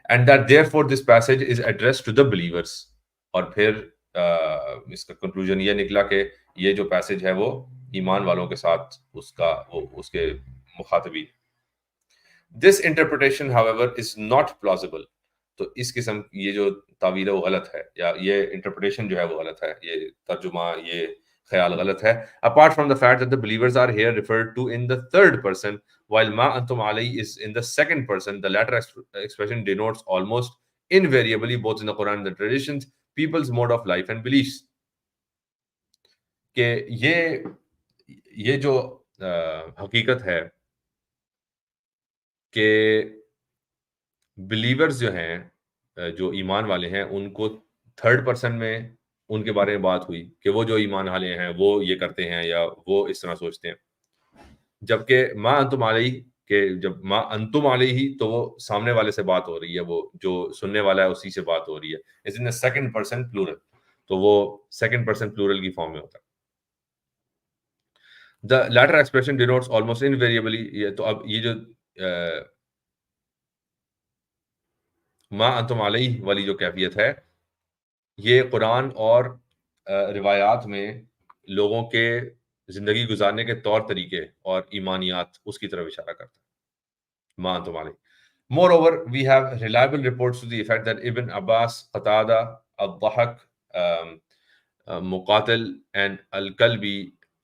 And that therefore this passage is addressed to the believers. اور پھر اس کا کنکلوژن یہ نکلا کہ یہ جو پیسج ہے وہ ایمان والوں کے ساتھ اس کے مخاطبی. This interpretation however is not plausible. تو اس قسم یہ جو تعویل ہے وہ غلط ہے، یا یہ انٹرپریٹیشن جو ہے وہ غلط ہے، یہ ترجمہ، یہ خیال غلط ہے. apart from the fact that the believers are here referred to in the third person while ma antum alayhi is in the second person, the latter expression denotes almost invariably both in the Quran and the traditions people's mode of life and beliefs. کہ یہ جو حقیقت ہے کہ believers جو ہیں، جو ایمان والے ہیں، ان کو تھرڈ پرسن میں ان کے بارے میں بات ہوئی کہ وہ جو ایمان والے ہیں وہ یہ کرتے ہیں یا وہ اس طرح سوچتے ہیں، جبکہ ما انتم علیہ کہ جب ما انتم علیہ تو وہ سامنے والے سے بات ہو رہی ہے، وہ جو سننے والا ہے اسی سے بات ہو رہی ہے. اس ان سیکنڈ پرسن پلورل، تو وہ سیکنڈ پرسن پلورل کی فارم میں ہوتا ہے. The latter expression denotes almost invariably. تو اب یہ جو ما انتم علیہ والی جو کیفیت ہے، یہ قرآن اور روایات میں لوگوں کے زندگی گزارنے کے طور طریقے اور ایمانیات اس کی طرف اشارہ کرتا ہے. ما انتم علیہ. Moreover, we have reliable reports to the effect that Ibn Abbas, Qatada, Al-Dhahak, Muqatil and Al-Kalbi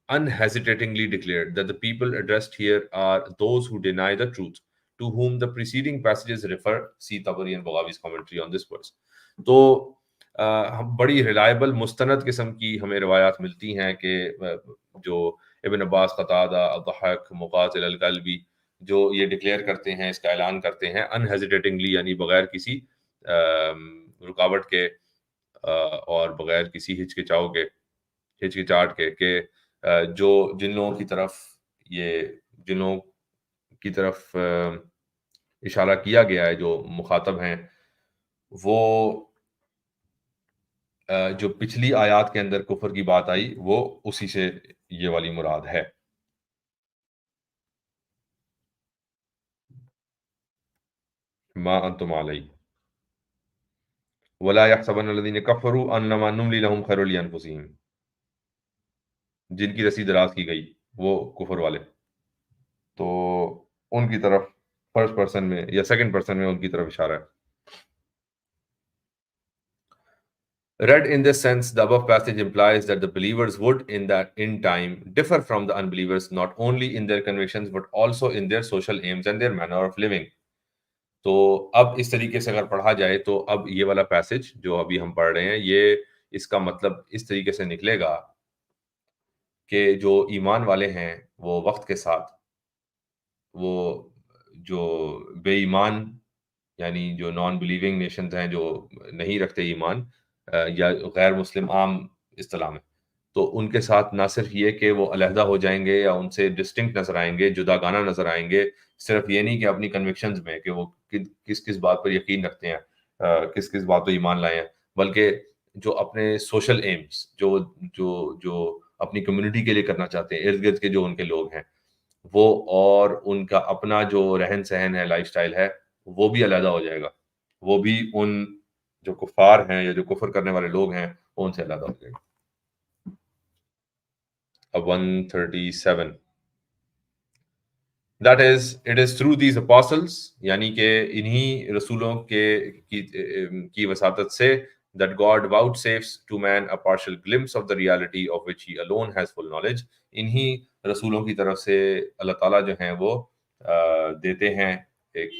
unhesitatingly declared that the people addressed here are those who deny the truth, to whom the preceding passages refer. See Tabari and Baghawi's commentary on this verse. تو بڑی reliable مستند قسم کی ہمیں روایات ملتی ہیں کہ جو ابن عباس، قتادہ، الضحاک، مقاتل، الکلبی جو یہ ڈکلیئر کرتے ہیں، اس کا اعلان کرتے ہیں انہیزیٹیٹنگلی، یعنی بغیر کسی رکاوٹ کے اور بغیر کسی ہچکچاہٹ کے کہ جن لوگوں کی طرف اشارہ کیا گیا ہے، جو مخاطب ہیں، وہ جو پچھلی آیات کے اندر کفر کی بات آئی وہ اسی سے یہ والی مراد ہے. ما انتم علیہ ولا يحسبن الذين كفروا انما نملي لهم خير لانفسهم. جن کی رسی دراز کی گئی وہ کفر والے، تو ان کی طرف فرسٹ پرسن میں یا سیکنڈ پرسن میں ان کی طرف اشارہ ہے. Read in this sense, the above passage implies that the believers would in time differ from the unbelievers not only in their convictions but also in their social aims and their manner of living. تو اب اس طریقے سے اگر پڑھا جائے تو اب یہ والا پیسج جو ابھی ہم پڑھ رہے ہیں، یہ اس کا مطلب اس طریقے سے نکلے گا کہ جو ایمان والے ہیں وہ وقت کے ساتھ، وہ جو بے ایمان یعنی جو نان بلیونگ نیشنز ہیں، جو نہیں رکھتے ایمان یا غیر مسلم عام اصطلاح میں، تو ان کے ساتھ نہ صرف یہ کہ وہ علیحدہ ہو جائیں گے یا ان سے ڈسٹنکٹ نظر آئیں گے، جدا گانہ نظر آئیں گے، صرف یہ نہیں کہ اپنی کنوکشنز میں کہ وہ کس کس بات پر یقین رکھتے ہیں، کس کس بات پر ایمان لائے ہیں، بلکہ جو اپنے سوشل ایمز جو جو جو اپنی کمیونٹی کے لیے کرنا چاہتے ہیں، ارد گرد کے جو ان کے لوگ ہیں وہ، اور ان کا اپنا جو رہن سہن ہے، لائف سٹائل ہے، وہ بھی علیحدہ ہو جائے گا. وہ بھی ان جو کفار ہیں یا جو کفر کرنے والے لوگ ہیں ان سے علیحدہ ہو جائے گا. اب 137 That is, it is through these apostles, یعنی کہ انہی رسولوں کی وساطت سے that God vouchsafes to man a partial glimpse of the reality of which he alone has full knowledge. انہی رسولوں کی طرف سے اللہ تعالیٰ جو ہیں وہ دیتے ہیں ایک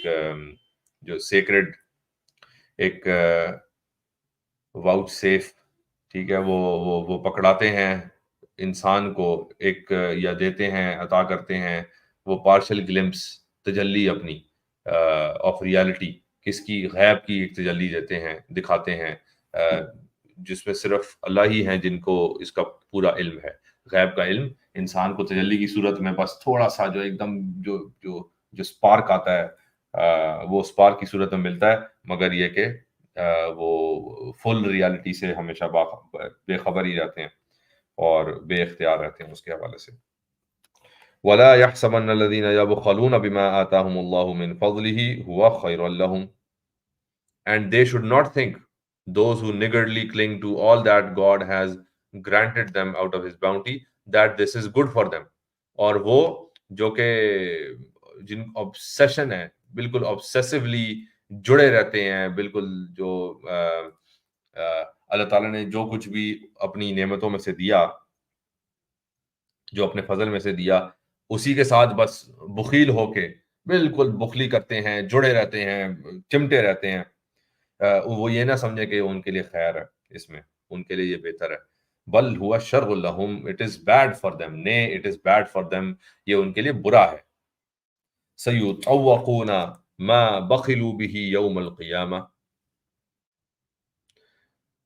جو سیکرڈ ایک واؤچ سیف، ٹھیک ہے، وہ پکڑاتے ہیں انسان کو ایک، یا دیتے ہیں، عطا کرتے ہیں وہ پارشل گلمپس، تجلی اپنی آف ریالٹی، کس کی، غیب کی ایک تجلی دیتے ہیں، دکھاتے ہیں، جس میں صرف اللہ ہی ہیں جن کو اس کا پورا علم ہے. غیب کا علم انسان کو تجلی کی صورت میں بس تھوڑا سا جو ایک دم جو سپارک آتا ہے وہ سپارک کی صورت میں ملتا ہے، مگر یہ کہ وہ فل ریالٹی سے ہمیشہ بے خبر ہی رہتے ہیں اور بے اختیار رہتے ہیں اس کے حوالے سے. وَلَا يَحْسَبَنَّ الَّذِينَ يَبْخَلُونَ بِمَا آتَاهُمُ اللَّهُ مِنْ فَضْلِهِ هُوَ خَيْرٌ لَهُمْ. And they should not think those who niggardly cling to all that God has granted them out of his bounty, that this is good for them. اور وہ جو کہ جن obsession ہے، بالکل obsessively جڑے رہتے ہیں، بالکل جو اللہ تعالیٰ نے جو کچھ بھی اپنی نعمتوں میں سے دیا، جو اپنے فضل میں سے دیا، اسی کے ساتھ بس بخیل ہو کے بالکل بخلی کرتے ہیں، جڑے رہتے ہیں، چمٹے رہتے ہیں، وہ یہ نہ سمجھے کہ ان کے لیے خیر ہے، اس میں ان کے لیے یہ بہتر ہے. بل ہوا شر لہم، it is bad for them, نے it is bad for them, یہ ان کے لیے برا ہے. سیطوقون ما بخلوا به یوم القیامہ،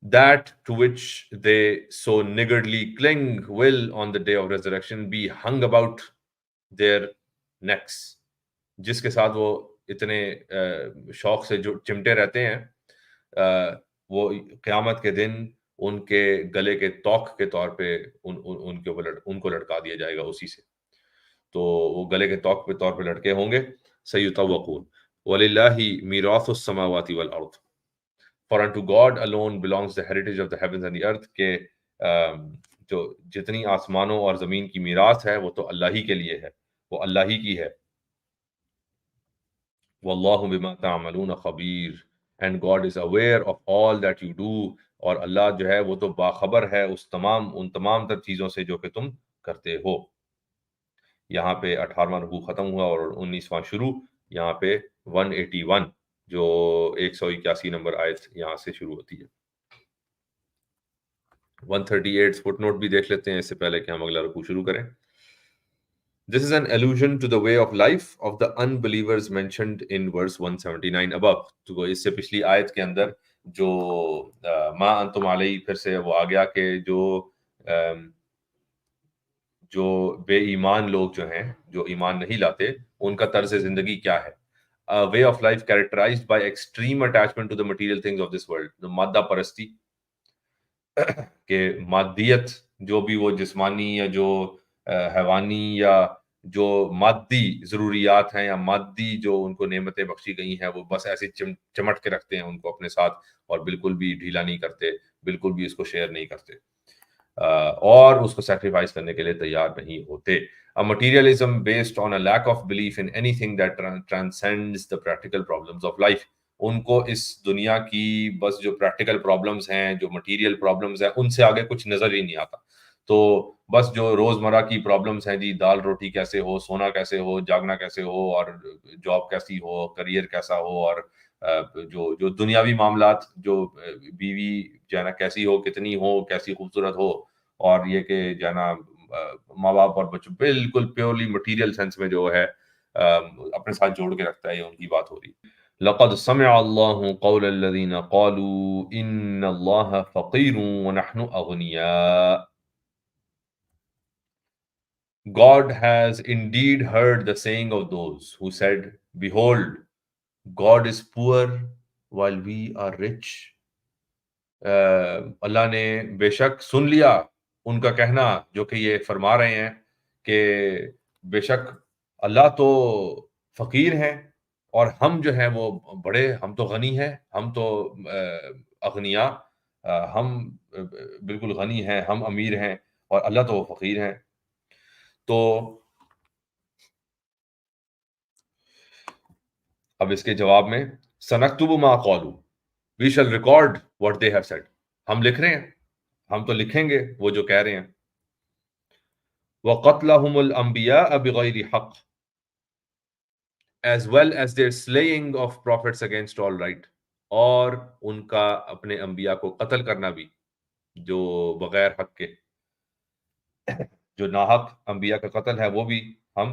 that to which they so niggardly cling will on the day of resurrection be hung about their necks. جس کے ساتھ وہ اتنے شوق سے جو چمٹے رہتے ہیں، وہ قیامت کے دن ان کے گلے کے توق کے طور پہ ان کے اوپر ان کو لٹکا دیا جائے گا اسی سے. تو وہ گلے کے توق کے طور پہ لٹکے ہوں گے. سیطوقون وَلِلَّهِ مِيرَاثُ السَّمَاوَاتِ وَالْأَرْضِ، For unto God alone belongs the heritage of the heavens and the earth. کہ جو جتنی آسمانوں اور زمین کی میراث ہے وہ تو اللہ ہی کے لیے ہے، وہ اللہ ہی کی ہے. وَاللَّهُ بِمَا تَعْمَلُونَ خَبِيرٌ، and God is aware of all that you do. اور اللہ جو ہے وہ تو باخبر ہے ان تمام تر چیزوں سے جو کہ تم کرتے ہو. یہاں پہ 18واں رکوع ختم ہوا اور 19واں شروع. یہاں پہ 181 جو 181 نمبر آیت یہاں سے شروع ہوتی ہے. 138 فٹ نوٹ بھی دیکھ لیتے ہیں اس سے پہلے کہ ہم اگلا رکوع شروع کریں. This is an allusion to the way of life of the unbelievers mentioned in verse 179 above. تو اس سے پچھلی آیت کے اندر جو ما انتم علیہ، پھر سے وہ آ گیا کہ جو بے ایمان لوگ جو ہیں، جو ایمان نہیں لاتے، ان کا طرز زندگی کیا ہے. A way of life characterized by extreme attachment to the material things of this world. مادہ پرستی، کہ مادیت، جو بھی وہ جسمانی یا جو حیوانی یا جو مادی ضروریات ہیں یا مادی جو ان کو نعمتیں بخشی گئی ہیں، وہ بس ایسے چمٹ کے رکھتے ہیں ان کو اپنے ساتھ اور بالکل بھی ڈھیلا نہیں کرتے، بالکل بھی اس کو شیئر نہیں کرتے اور اس کو سیکریفائس کرنے کے لیے تیار نہیں ہوتے. A materialism based on a lack of belief in anything that transcends the practical problems of life. ان کو اس دنیا کی بس جو پریکٹیکل پرابلمز ہیں، جو مٹیریل پرابلمز ہیں، ان سے آگے کچھ نظر ہی نہیں آتا. تو بس جو روزمرہ کی پرابلمز ہیں جی، دال روٹی کیسے ہو، سونا کیسے ہو، جاگنا کیسے ہو، اور جاب کیسی ہو، کریئر کیسا ہو، اور جو دنیاوی معاملات، جو بیوی جو ہے نا کیسی ہو، کتنی ہو، کیسی خوبصورت ہو، اور یہ کہ جو ہے نا ماں باپ اور بچوں، بالکل پیورلی مٹیریل سینس میں جو ہے اپنے ساتھ جوڑ کے رکھتا ہے، یہ ان کی بات ہو رہی. لقد سمع الله قول الذين قالوا ان الله فقير ونحن اغنياء. God has indeed heard the saying of those who said, Behold, God is poor while we are rich. اللہ نے بے شک سن لیا ان کا کہنا جو کہ یہ فرما رہے ہیں کہ بے شک اللہ تو فقیر ہیں اور ہم جو ہیں وہ بڑے، ہم تو غنی ہیں، ہم تو اغنیا، ہم بالکل غنی ہیں، ہم امیر ہیں، اور اللہ تو فقیر ہیں. تو اب اس کے جواب میں سنکتب ما قالوا، we shall record what they have said. ہم لکھ رہے ہیں، ہم تو لکھیں گے وہ جو کہہ رہے ہیں. وَقَتْلَهُمُ الْأَنْبِيَاءَ بِغَيْرِ حَقٍّ، as well as their slaying of prophets against all right. اور ان کا اپنے انبیاء کو قتل کرنا بھی جو بغیر حق کے، جو ناحق انبیاء کا قتل ہے وہ بھی ہم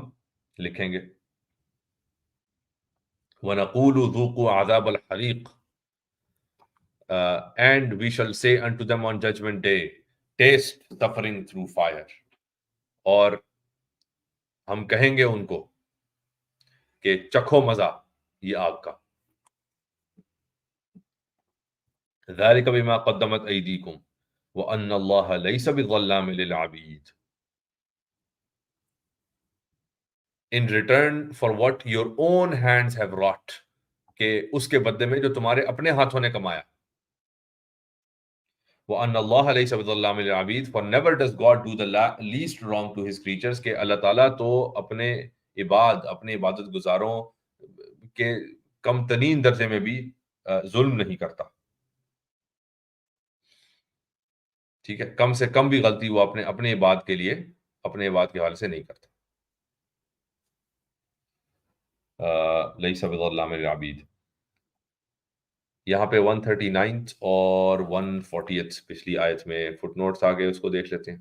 لکھیں گے. وَنَقُولُ ذُوقُوا عَذَابَ الْحَرِيقِ، and we shall say unto them on judgment day, taste suffering through fire. اور ہم کہیں گے ان کو کہ چکھو مزہ یہ آگ کا. ذَلِكَ بِمَا قَدَّمَتْ أَيْدِيكُمْ وَأَنَّ اللَّهَ لَيْسَ بِظَلَّامٍ لِلْعَبِيدِ. In return for what your own hands have wrought، کہ اس کے بدلے میں جو تمہارے اپنے ہاتھوں نے کمایا. وَأَنَّ اللَّهَ لَيْسَ بِظَلَّامٍ لِلْعَبِيدِ For never does God do the least wrong to his creatures کہ اللہ تعالیٰ تو اپنے اپنے عبادت گزاروں کے کم ترین درجے میں بھی ظلم نہیں کرتا. ٹھیک ہے، کم سے کم بھی غلطی وہ اپنے عباد کے لیے اپنے عباد کے حوالے سے نہیں کرتا. لیس بظلام للعبید. یہاں پہ 139 اور 140 پچھلی آیت میں فٹ نوٹس آ گئے، اس کو دیکھ لیتے ہیں.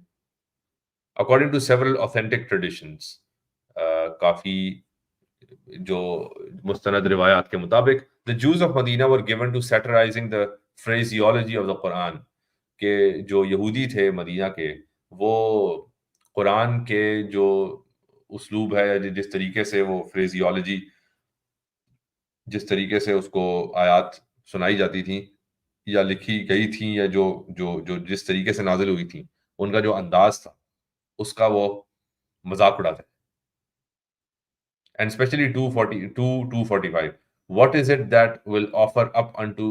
According to several authentic traditions, کافی جو مستند روایات کے مطابق the Jews of Medina were given to satirizing the phraseology of the Quran کہ جو یہودی تھے مدینہ کے وہ قرآن کے جو اسلوب ہے، جس طریقے سے وہ فریزیولوجی، جس طریقے سے اس کو آیات سنائی جاتی تھیں یا لکھی گئی تھیں یا جو جو جو جس طریقے سے نازل ہوئی تھیں، ان کا جو انداز تھا اس کا وہ مذاق اڑاتے ہیں. And especially 2:45 what is it that will offer up unto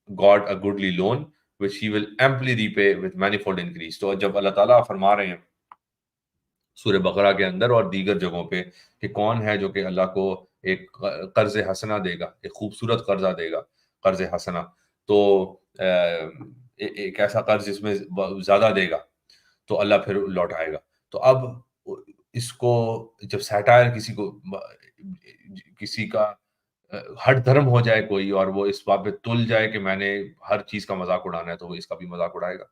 God a goodly loan which he will amply repay with manifold increase. تو جب اللہ تعالیٰ فرما رہے ہیں سورہ بقرہ کے اندر اور دیگر جگہوں پہ کہ کون ہے جو کہ اللہ کو ایک قرض حسنہ دے گا، ایک خوبصورت قرضہ دے گا، قرض حسنہ، تو ایک ایسا قرض جس میں زیادہ دے گا تو اللہ پھر لوٹائے گا. تو اب اس کو جب سیٹائر کسی کا ہٹ دھرم ہو جائے کوئی اور وہ اس بات پہ تل جائے کہ میں نے ہر چیز کا مذاق اڑانا ہے، تو وہ اس کا بھی مذاق اڑائے گا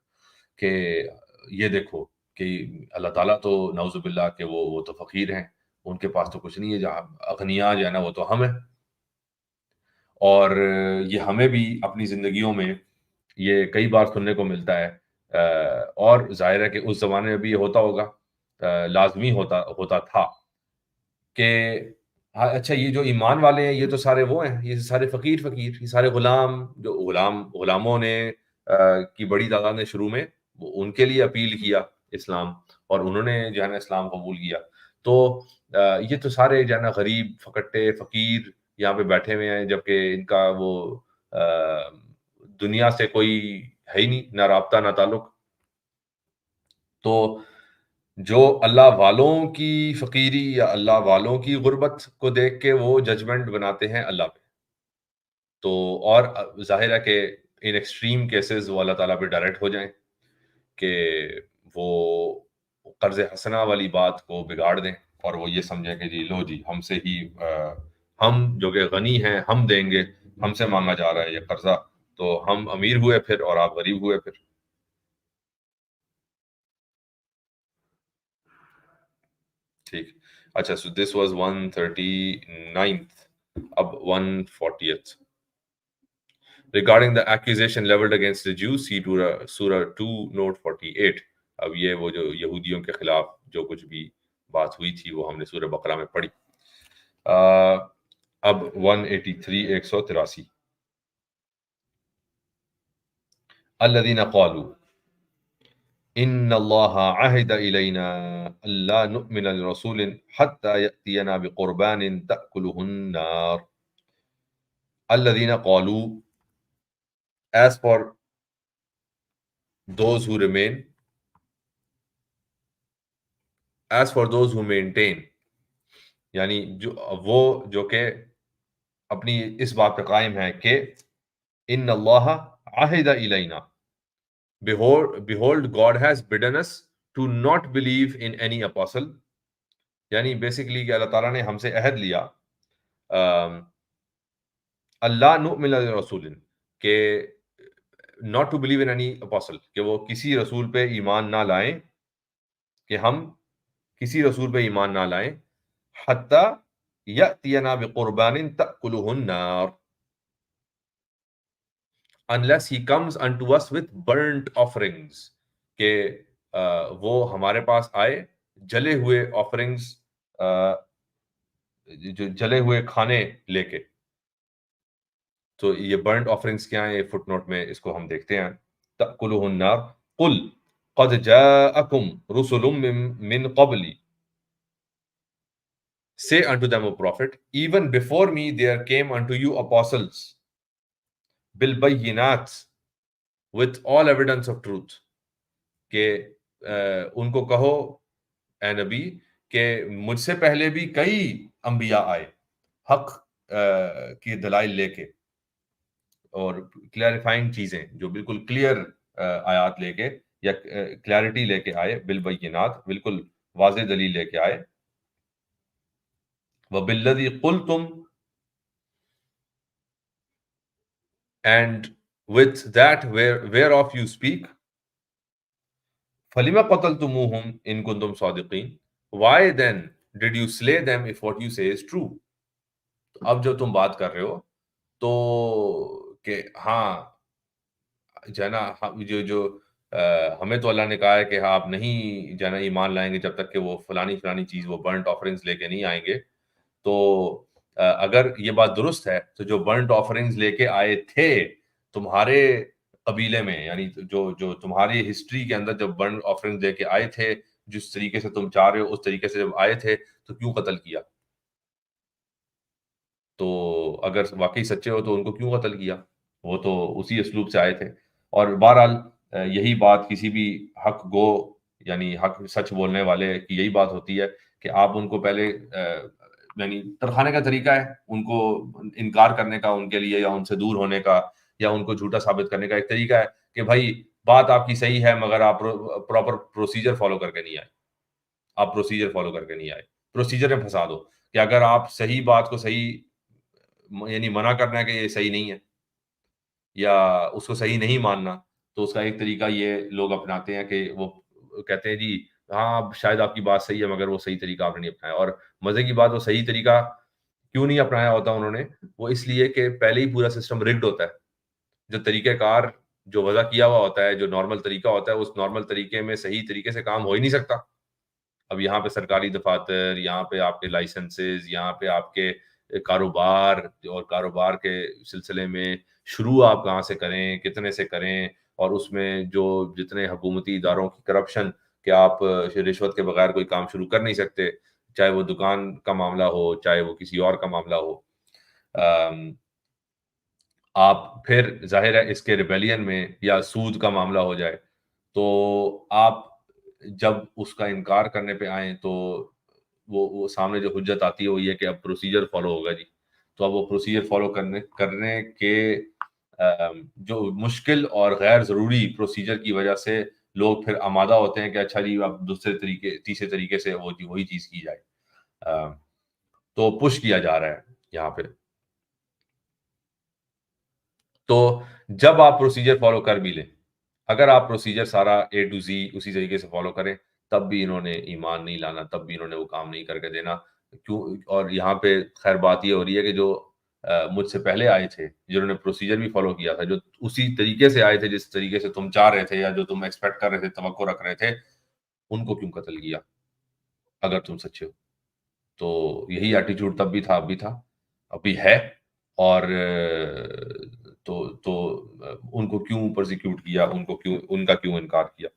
کہ یہ دیکھو کہ اللہ تعالیٰ تو نعوذ باللہ کہ وہ تو فقیر ہیں، ان کے پاس تو کچھ نہیں ہے، جہاں اغنیاء جو ہے نا وہ تو ہم ہیں. اور یہ ہمیں بھی اپنی زندگیوں میں یہ کئی بار سننے کو ملتا ہے، اور ظاہر ہے کہ اس زمانے میں بھی یہ ہوتا ہوگا، لازمی ہوتا تھا کہ اچھا یہ جو ایمان والے ہیں یہ تو سارے وہ ہیں، یہ سارے فقیر یہ سارے غلام، جو غلاموں نے کی بڑی تعداد نے شروع میں ان کے لیے اپیل کیا اسلام، اور انہوں نے جو ہے نا اسلام قبول کیا. تو یہ تو سارے جو ہے نا غریب پھکٹے فقیر یہاں پہ بیٹھے ہوئے ہیں، جبکہ ان کا وہ دنیا سے کوئی ہے ہی نہیں، نہ رابطہ نہ تعلق. تو جو اللہ والوں کی فقیری یا اللہ والوں کی غربت کو دیکھ کے وہ ججمنٹ بناتے ہیں اللہ پہ، تو اور ظاہر ہے کہ ان ایکسٹریم کیسز وہ اللہ تعالیٰ پہ ڈائریکٹ ہو جائیں کہ وہ قرض حسنہ والی بات کو بگاڑ دیں اور وہ یہ سمجھیں کہ جی لو جی ہم سے ہی ہم جو کہ غنی ہیں ہم دیں گے، ہم سے مانگا جا رہا ہے یہ قرضہ، تو ہم امیر ہوئے پھر اور آپ غریب ہوئے پھر. ٹھیک، اچھا سو دس واز 139th. اب 140th. Regarding the accusation leveled against the Jews, see Surah 2 note 48. اب یہ وہ جو یہودیوں کے خلاف جو کچھ بھی بات ہوئی تھی وہ ہم نے سورہ بقرہ میں پڑھی. اب 183 183. الذين قالوا ان اللہ عہد الینا الا نؤمن لرسول حتى یأتینا بقربان تأکلہ النار. الذین قالوا as for those who remain, as for those who maintain، یعنی جو کہ اپنی اس بات پہ قائم ہے کہ ان اللہ عہد الینا، behold God has bidden us to not believe in any apostle. یعنی بیسیکلی کہ اللہ تعالیٰ نے ہم سے عہد لیا اللہ نؤمن لرسول، کہ not to believe in any apostle، کہ وہ کسی رسول پہ ایمان نہ لائیں، کہ ہم کسی رسول پہ ایمان نہ لائیں حتی یأتینا بقربان تأکلہ النار، unless he comes unto us with burnt offerings، کہ وہ ہمارے پاس آئے جلے ہوئے آفرنگز، جو جلے ہوئے کھانے لے کے. تو یہ برنٹ آفرنگز کیا ہیں، فٹ نوٹ میں اس کو ہم دیکھتے ہیں. تأکلہ النار قل قد جاءکم رسل من قبلی، say unto them, O prophet, even before me there came unto you apostles بالبینات، with all evidence of truth کہ ان کو کہو اے نبی کہ مجھ سے پہلے بھی کئی انبیاء آئے حق کی دلائل لے کے اور کلیریفائنگ چیزیں جو بالکل کلیئر آیات لے کے یا کلیئرٹی لے کے آئے بالبینات بالکل واضح دلیل لے کے آئے وبالذی قلتم and with that whereof you speak فَلِمَ قَتَلْتُمُوهُمْ إِن كُنتُمْ صَادِقِينَ why then did you slay them if what you say is true اب جب تم بات کر رہے ہو تو کہ ہاں جو ہے نا جو ہمیں تو اللہ نے کہا ہے کہ آپ نہیں جو ہے نا ایمان لائیں گے جب تک کہ وہ فلانی چیز وہ برنٹ آفرنگز لے کے نہیں آئیں گے تو اگر یہ بات درست ہے تو جو برنٹ آفرنگز لے کے آئے تھے تمہارے قبیلے میں یعنی جو تمہاری ہسٹری کے اندر جب برنٹ آفرنگز لے کے آئے تھے جس طریقے سے تم چاہ رہے ہو اس طریقے سے جب آئے تھے تو کیوں قتل کیا تو اگر واقعی سچے ہو تو ان کو کیوں قتل کیا وہ تو اسی اسلوب سے آئے تھے اور بہرحال یہی بات کسی بھی حق گو یعنی حق سچ بولنے والے کی یہی بات ہوتی ہے کہ آپ ان کو پہلے یعنی ترخانے کا طریقہ ہے ان کو انکار کرنے کا ان کے لیے یا ان سے دور ہونے کا یا ان کو جھوٹا ثابت کرنے کا ایک طریقہ ہے کہ بھائی بات آپ کی صحیح ہے مگر آپ پراپر پروسیجر فالو کر کے نہیں آئے آپ پروسیجر فالو کر کے نہیں آئے پروسیجر میں پھنسا دو کہ اگر آپ صحیح بات کو صحیح یعنی منع کرنا ہے کہ یہ صحیح نہیں ہے یا اس کو صحیح نہیں ماننا تو اس کا ایک طریقہ یہ لوگ اپناتے ہیں کہ وہ کہتے ہیں جی ہاں شاید آپ کی بات صحیح ہے مگر وہ صحیح طریقہ آپ نے نہیں اپنایا اور مزے کی بات وہ صحیح طریقہ کیوں نہیں اپنایا ہوتا انہوں نے وہ اس لیے کہ پہلے ہی پورا سسٹم رگڈ ہوتا ہے جو طریقہ کار جو وضع کیا ہوا ہوتا ہے جو نارمل طریقہ ہوتا ہے اس نارمل طریقے میں صحیح طریقے سے کام ہو ہی نہیں سکتا اب یہاں پہ سرکاری دفاتر یہاں پہ آپ کے لائسنسز یہاں پہ آپ کے کاروبار اور کاروبار کے سلسلے میں شروع آپ کہاں سے کریں کتنے سے کریں اور اس میں جو جتنے حکومتی اداروں کی کرپشن کہ آپ رشوت کے بغیر کوئی کام شروع کر نہیں سکتے چاہے وہ دکان کا معاملہ ہو چاہے وہ کسی اور کا معاملہ ہو آپ پھر ظاہر ہے اس کے ریبیلین میں یا سود کا معاملہ ہو جائے تو آپ جب اس کا انکار کرنے پہ آئیں تو وہ سامنے جو حجت آتی ہے وہ یہ کہ اب پروسیجر فالو ہوگا جی تو اب وہ پروسیجر فالو کرنے کے جو مشکل اور غیر ضروری پروسیجر کی وجہ سے لوگ پھر آمادہ ہوتے ہیں کہ اچھا جی اب دوسرے طریقے تیسرے طریقے سے وہی چیز کی جائے تو پش کیا جا رہا ہے یہاں پہ تو جب آپ پروسیجر فالو کر بھی لیں اگر آپ پروسیجر سارا اے ٹو زی اسی طریقے سے فالو کریں تب بھی انہوں نے ایمان نہیں لانا تب بھی انہوں نے وہ کام نہیں کر کے دینا کیوں اور یہاں پہ خیر بات یہ ہو رہی ہے کہ جو مجھ سے پہلے آئے تھے جنہوں نے پروسیجر بھی فالو کیا تھا جو اسی طریقے سے آئے تھے جس طریقے سے تم چاہ رہے تھے یا جو تم ایکسپیکٹ کر رہے تھے توقع رکھ رہے تھے ان کو کیوں قتل کیا اگر تم سچے ہو تو یہی ایٹیچیوڈ تب بھی تھا اب بھی تھا ابھی ہے اور تو ان کو کیوں پرسیکیوٹ کیا ان کو کیوں ان کا کیوں انکار کیا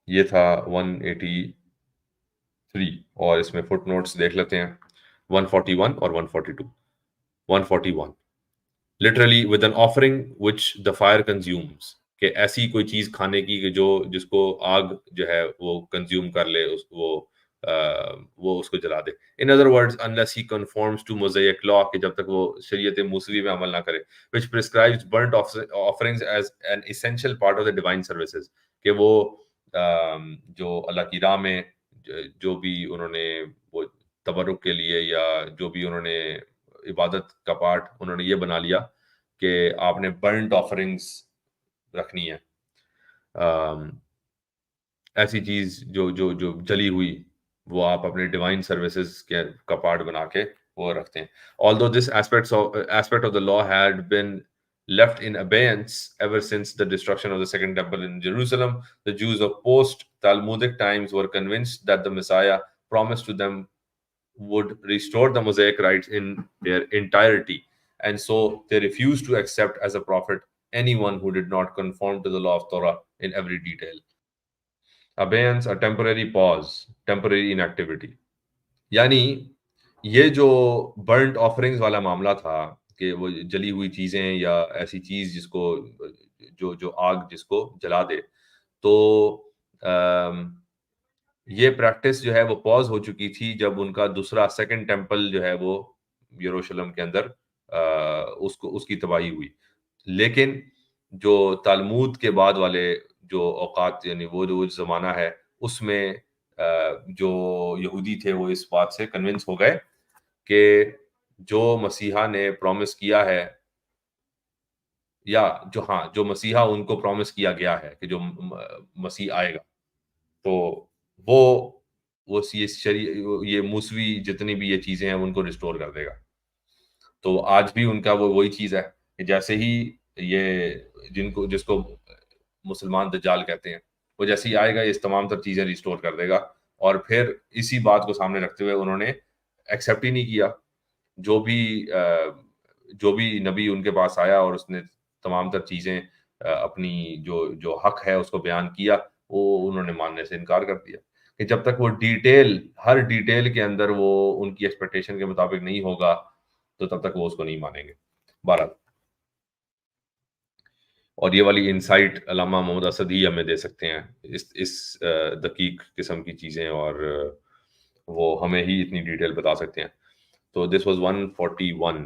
یہ تھا 183 اور اس میں فٹ نوٹس دیکھ لیتے ہیں 141 اور 142 141 literally with an offering which the fire consumes کہ ایسی کوئی چیز کھانے کی کہ جس کو آگ جو ہے وہ کنزیوم کر لے وہ اس کو جلا دے in other words unless he conforms to Mosaic law کہ جب تک وہ شریعت موسوی میں عمل نہ کرے which prescribes burnt offerings as an essential part of the divine services کہ وہ جو اللہ کی راہ میں جو بھی انہوں نے وہ تبرک کے لیے یا جو بھی انہوں نے عبادت کا پارٹ انہوں نے یہ بنا لیا کہ آپ نے برنٹ آفرنگز رکھنی ہے ایسی چیز جو جلی ہوئی وہ آپ اپنے ڈیوائن سروسز کا پارٹ بنا کے وہ رکھتے ہیں although this aspect of the law had been left in abeyance ever since the destruction of the second temple in Jerusalem, the Jews of post-Talmudic times were convinced that the Messiah promised to them would restore the Mosaic rites in their entirety, and so they refused to accept as a prophet anyone who did not conform to the law of Torah in every detail. Abeyance, a temporary pause, temporary inactivity. یعنی یہ جو burnt آفرنگز والا معاملہ تھا کہ وہ جلی ہوئی چیزیں یا ایسی چیز جس کو جو آگ جس کو جلا دے. تو یہ پریکٹس جو ہے وہ پاز ہو چکی تھی جب ان کا دوسرا سیکنڈ ٹیمپل جو ہے وہ یروشلم کے اندر اس کی تباہی ہوئی. لیکن جو تالمود کے بعد والے جو اوقات یعنی وہ جو زمانہ ہے اس میں جو یہودی تھے وہ اس بات سے کنونس ہو گئے کہ جو مسیحا نے پرومس کیا ہے یا جو مسیحا ان کو پرومس کیا گیا ہے کہ جو مسیح آئے گا تو وہ یہ موسوی جتنی بھی یہ چیزیں ہیں ان کو ریسٹور کر دے گا. تو آج بھی ان کا وہی چیز ہے کہ جیسے ہی یہ جس کو مسلمان دجال کہتے ہیں وہ جیسے ہی آئے گا یہ تمام تر چیزیں ریسٹور کر دے گا. اور پھر اسی بات کو سامنے رکھتے ہوئے انہوں نے ایکسیپٹ ہی نہیں کیا. جو بھی نبی ان کے پاس آیا اور اس نے تمام تر چیزیں اپنی جو حق ہے اس کو بیان کیا وہ انہوں نے ماننے سے انکار کر دیا کہ جب تک وہ ہر ڈیٹیل کے اندر وہ ان کی ایکسپیکٹیشن کے مطابق نہیں ہوگا تو تب تک وہ اس کو نہیں مانیں گے. بہرحال اور یہ والی انسائٹ علامہ محمد اسد ہی ہمیں دے سکتے ہیں اس دقیق قسم کی چیزیں اور وہ ہمیں ہی اتنی ڈیٹیل بتا سکتے ہیں. تو دس واز 141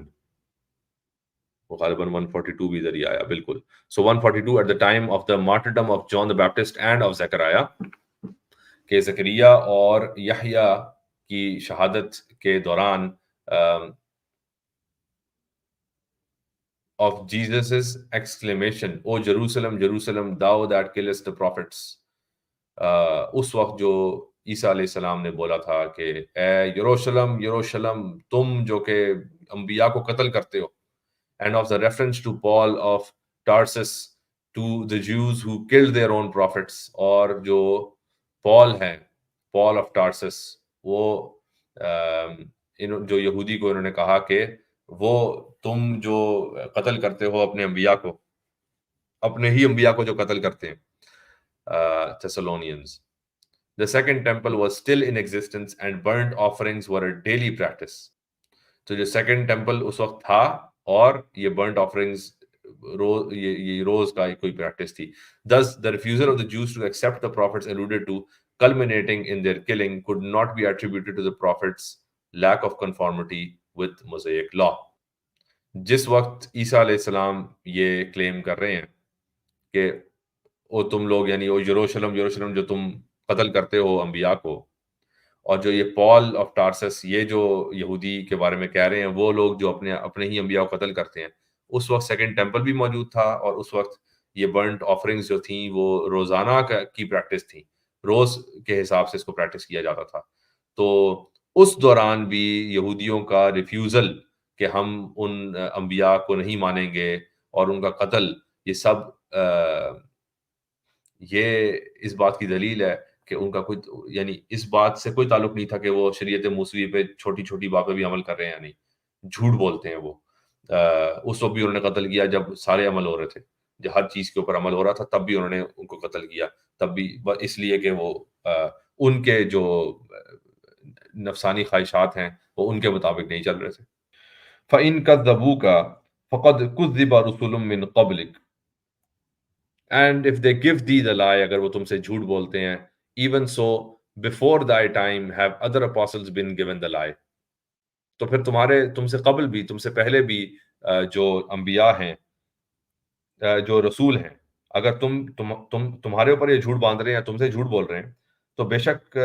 غالباً 142 بھی ادھر ہی آیا بالکل. So 142 at the time of the martyrdom of John the Baptist and of زکریا کہ زکریا اور یحییٰ کی شہادت کے دوران of Jesus's exclamation, "O Jerusalem, Jerusalem, thou that killest the prophets." اس وقت جو عیسیٰ علیہ السلام نے بولا تھا کہ اے یروشلم یروشلم تم جو کہ انبیاء کو قتل کرتے ہو. And of the reference to Paul of Tarsus to the Jews who killed their own prophets. اور جو پال ہیں پال آف ٹارسس وہ جو یہودی کو انہوں نے کہا کہ وہ تم جو قتل کرتے ہو اپنے انبیاء کو اپنے ہی انبیاء کو جو قتل کرتے ہیں. Thessalonians. The second temple was still in existence and burnt offerings were a daily practice. تو جو سیکنڈ ٹیمپل اس وقت تھا اور یہ برنٹ آفرنگز یہ روز کا کوئی پریکٹس تھی. Thus the refusal of the Jews to accept the prophets alluded to, culminating in their killing, could not be attributed to the prophets' lack of conformity with Mosaic law. جس وقت عیسیٰ علیہ السلام یہ کلیم کر رہے ہیں کہ او تم لوگ یعنی او یروشلم یروشلم جو تم قتل کرتے ہو انبیاء کو، اور جو یہ پال آف ٹارسس یہ جو یہودی کے بارے میں کہہ رہے ہیں وہ لوگ جو اپنے ہی انبیاء کو قتل کرتے ہیں، اس وقت سیکنڈ ٹیمپل بھی موجود تھا اور اس وقت یہ برنٹ آفرنگز جو تھیں وہ روزانہ کی پریکٹس تھیں، روز کے حساب سے اس کو پریکٹس کیا جاتا تھا. تو اس دوران بھی یہودیوں کا ریفیوزل کہ ہم ان انبیاء کو نہیں مانیں گے اور ان کا قتل، یہ سب یہ اس بات کی دلیل ہے کہ ان کا کوئی یعنی اس بات سے کوئی تعلق نہیں تھا کہ وہ شریعت موسوی پہ چھوٹی چھوٹی باتیں بھی عمل کر رہے ہیں. نہیں، جھوٹ بولتے ہیں وہ. اس وقت بھی انہوں نے قتل کیا جب سارے عمل ہو رہے تھے، جب ہر چیز کے اوپر عمل ہو رہا تھا تب بھی انہوں نے ان کو قتل کیا، تب بھی اس لیے کہ وہ ان کے جو نفسانی خواہشات ہیں وہ ان کے مطابق نہیں چل رہے تھے. فَإِن كَذَّبُوكَ فَقَدْ كُذِّبَ رُسُلٌ مِّن قَبْلِكَ. And if they give thee the lie, اگر وہ تم سے جھوٹ بولتے ہیں، even so before thy time have other apostles been given the lie. تو پھر تم سے قبل بھی تم سے پہلے بھی جو انبیاء ہیں جو رسول ہیں، اگر تمہارے اوپر یہ جھوٹ باندھ رہے ہیں تم سے جھوٹ بول رہے ہیں تو بے شک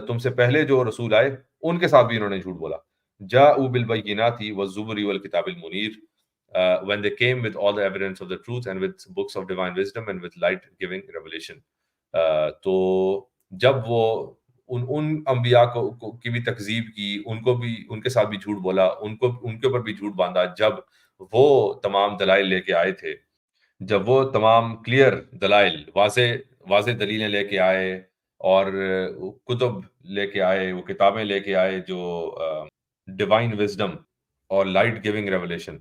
تم سے پہلے جو رسول آئے ان کے ساتھ بھی انہوں نے جھوٹ بولا. جاءوا بالبینات والزبر والکتاب المنیر. When they came with all the evidence of the truth and with books of divine wisdom and with light giving revelation. تو جب وہ ان انبیاء کی بھی تکذیب کی، ان کے ساتھ بھی جھوٹ بولا، ان کے اوپر بھی جھوٹ باندھا، جب وہ تمام دلائل لے کے آئے تھے، جب وہ تمام کلیئر دلائل واضح دلیلیں لے کے آئے اور کتب لے کے آئے، وہ کتابیں لے کے آئے جو ڈیوائن وزڈم اور light giving revelation.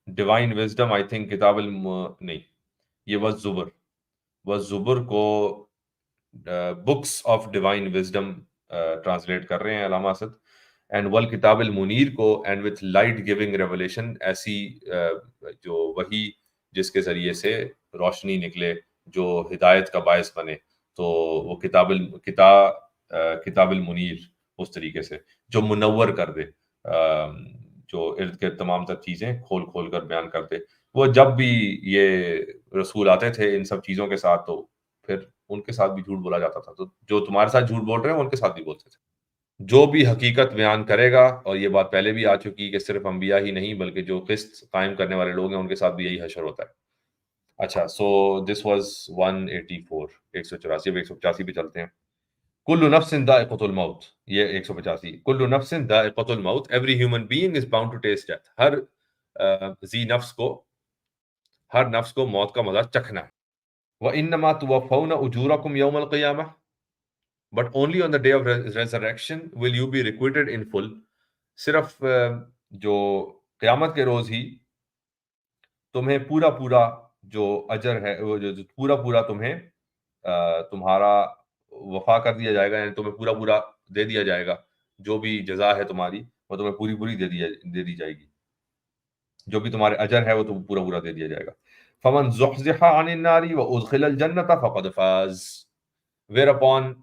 Divine wisdom I think نہیں، یہ والزبر کو books of divine wisdom translate کر رہے ہیں علامہ اسد. اینڈ والکتاب المنیر کو and with light giving revelation, ایسی جو وہی جس کے ذریعے سے روشنی نکلے جو ہدایت کا باعث بنے، تو وہ کتاب المنیر اس طریقے سے جو منور کر دے، جو ارد گرد تمام تر چیزیں کھول کھول کر بیان کر دے. وہ جب بھی یہ رسول آتے تھے ان سب چیزوں کے ساتھ، تو پھر ان کے ساتھ بھی جھوٹ بولا جاتا تھا. تو جو تمہارے ساتھ جھوٹ بول رہے ہیں ان کے ساتھ بھی بولتے تھے. جو بھی حقیقت بیان کرے گا، اور یہ بات پہلے بھی آ چکی کہ صرف انبیاء ہی نہیں بلکہ جو قسط قائم کرنے والے لوگ ہیں ان کے ساتھ بھی یہی حشر ہوتا ہے. اچھا، سو دس واز 184، 184. اب 185 پہ چلتے ہیں. کل نفس ذائقۃ الموت، یہ 185. کل نفس ذائقۃ الموت، every human being is bound to taste death. ہر نفس کو موت کا مزہ چکھنا ہے. وَإِنَّمَا تُوَفَّوْنَ أُجُورَكُمْ يَوْمَ الْقِيَامَةِ، but only on the day of resurrection will you be requited in full. صرف جو قیامت کے روز ہی تمہیں پورا جو اجر ہے، وہ جو پورا تمہیں تمہارا وفا کر دیا جائے گا، یعنی تمہیں پورا دے دیا جائے گا. جو بھی جزا ہے تمہاری وہ تمہیں پوری دے دی جائے گی. جو بھی تمہارے اجر ہے وہ تمہیں پورا دے دیا جائے گا. فمن زحزح عن النار وادخل الجنة فقد فاز. Whereupon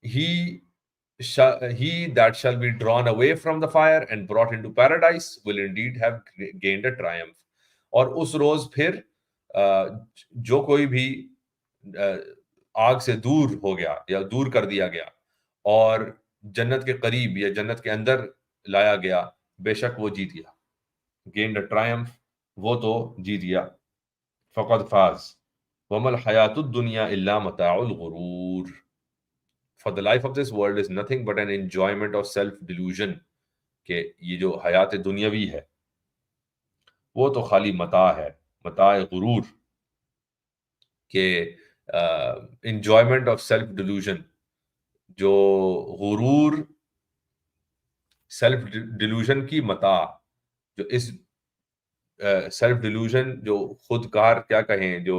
he that shall be drawn away from the fire and brought into paradise will indeed have gained a triumph. اور اس روز پھر جو کوئی بھی آگ سے دور ہو گیا یا دور کر دیا گیا اور جنت کے قریب یا جنت کے اندر لایا گیا، بے شک وہ جیت گیا. gained a triumph، وہ تو جیت گیا. فقد فاز. وما الحیات الدنیا الا متاع الغرور. For the life of this world is nothing but an enjoyment of self-delusion. کہ یہ جو حیات دنیاوی ہے وہ تو خالی متاع ہے، متاع غرور. کہ enjoyment of self-delusion، جو غرور سیلف ڈیلوژن کی متاع، جو اس سیلف ڈیلوژن جو خود کار کیا کہیں، جو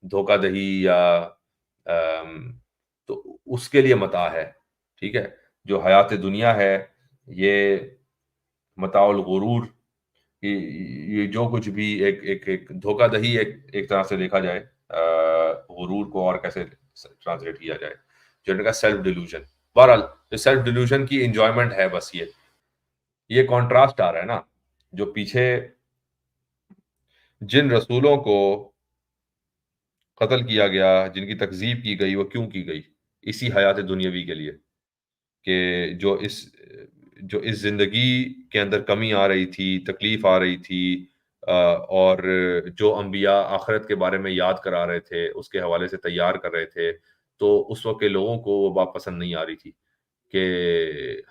دھوکہ دہی یا تو اس کے لیے متاع ہے. ٹھیک ہے، جو حیات دنیا ہے یہ متاع الغرور، یہ جو کچھ بھی ایک دھوکہ دہی ایک طرح سے دیکھا جائے. غرور کو اور کیسے ٹرانسلیٹ کیا جائے، جو ان کا سیلف ڈیلوژن. بہرحال جو سیلف ڈیلوژن کی انجوائمنٹ ہے، بس یہ کانٹراسٹ آ رہا ہے نا. جو پیچھے جن رسولوں کو قتل کیا گیا، جن کی تکذیب کی گئی، وہ کیوں کی گئی؟ اسی حیات دنیاوی کے لیے، کہ جو اس زندگی کے اندر کمی آ رہی تھی، تکلیف آ رہی تھی، اور جو انبیاء آخرت کے بارے میں یاد کرا رہے تھے، اس کے حوالے سے تیار کر رہے تھے، تو اس وقت کے لوگوں کو وہ بات پسند نہیں آ رہی تھی کہ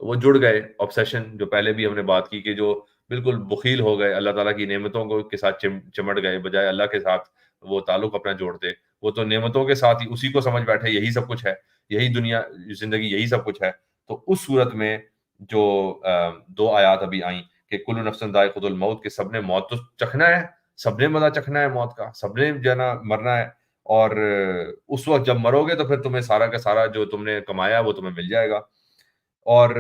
وہ جڑ گئے. آبسیشن جو پہلے بھی ہم نے بات کی، کہ جو بالکل بخیل ہو گئے، اللہ تعالیٰ کی نعمتوں کو کے ساتھ چمٹ گئے، بجائے اللہ کے ساتھ وہ تعلق اپنا جوڑتے. وہ تو نعمتوں کے ساتھ ہی اسی کو سمجھ بیٹھے یہی سب کچھ ہے، یہی دنیا زندگی یہی سب کچھ ہے. تو اس صورت میں جو 2 آیات ابھی آئیں کہ کل نفس ذائقۃ الموت، کہ سب نے موت تو چکھنا ہے، سب نے مزہ چکھنا ہے موت کا، سب نے جو ہے نا مرنا ہے. اور اس وقت جب مرو گے تو پھر تمہیں سارا کا سارا جو تم نے کمایا وہ تمہیں مل جائے گا. اور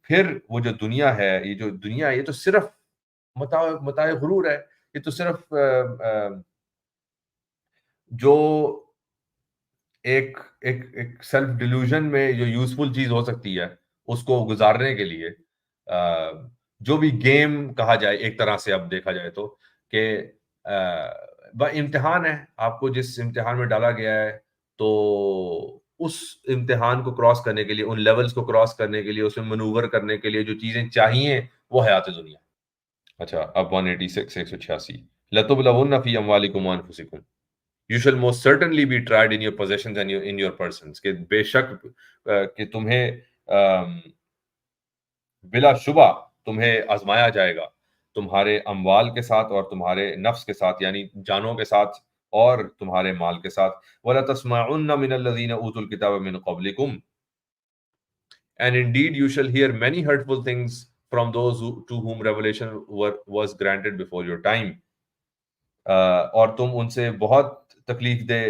پھر وہ جو دنیا ہے، یہ جو دنیا ہے، یہ تو صرف متاع غرور ہے. یہ تو صرف جو ایک سیلف ڈیلوژن میں جو یوزفل چیز ہو سکتی ہے اس کو گزارنے کے لیے، جو بھی گیم کہا جائے ایک طرح سے، اب دیکھا جائے تو کہ امتحان ہے، آپ کو جس امتحان میں ڈالا گیا ہے، تو اس امتحان کو کراس کرنے کے لیے، ان لیولز کو کراس کرنے کے لیے، اس میں منور کرنے کے لیے جو چیزیں چاہیے وہ حیات دنیا. اچھا، اب 186، 186. لَتُبْلَوُنَّ فِي أَمْوَالِكُمْ وَأَنفُسِكُمْ. You shall most certainly be tried in your possessions and in your persons. کہ بے شک کہ تمہیں بلا شبہ تمہیں آزمایا جائے گا تمہارے اموال کے ساتھ اور تمہارے نفس کے ساتھ، یعنی جانوں کے ساتھ اور تمہارے مال کے ساتھ. وَلَا تَسْمَعُنَّ مِنَ الَّذِينَ أُوتُوا الْكِتَابَ مِنْ قَبْلِكُمْ. And indeed you shall hear many hurtful things from those to whom revelation was granted before your time. اور تم ان سے بہت تکلیف دہ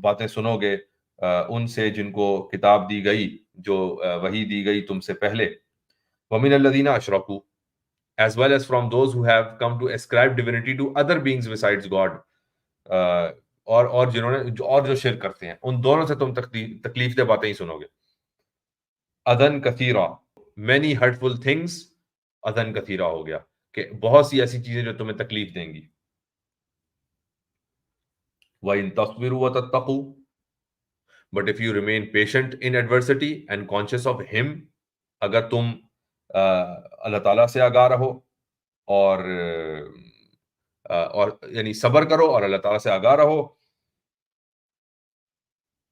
باتیں سنو گے ان سے جن کو کتاب دی گئی، جو وحی دی گئی تم سے پہلے، وَمِنَ الَّذِينَ أَشْرَكُوا as well as from those who have come to ascribe divinity to other beings besides God، اور جنہوں نے جو شرک کرتے ہیں، ان دونوں سے تم تکلیف دہ باتیں ہی سنو گے۔ اذن کثیرہ، many hurtful things، اذن کثیرہ ہو گیا کہ بہت سی ایسی چیزیں جو تمہیں تکلیف دیں گی۔ وَإِن تَصْبِرُوا وَتَتَّقُوا، but if you remain patient in adversity and conscious of him، اگر تم اللہ تعالیٰ سے آگاہ رہو اور یعنی صبر کرو اور اللہ تعالیٰ سے آگاہ رہو،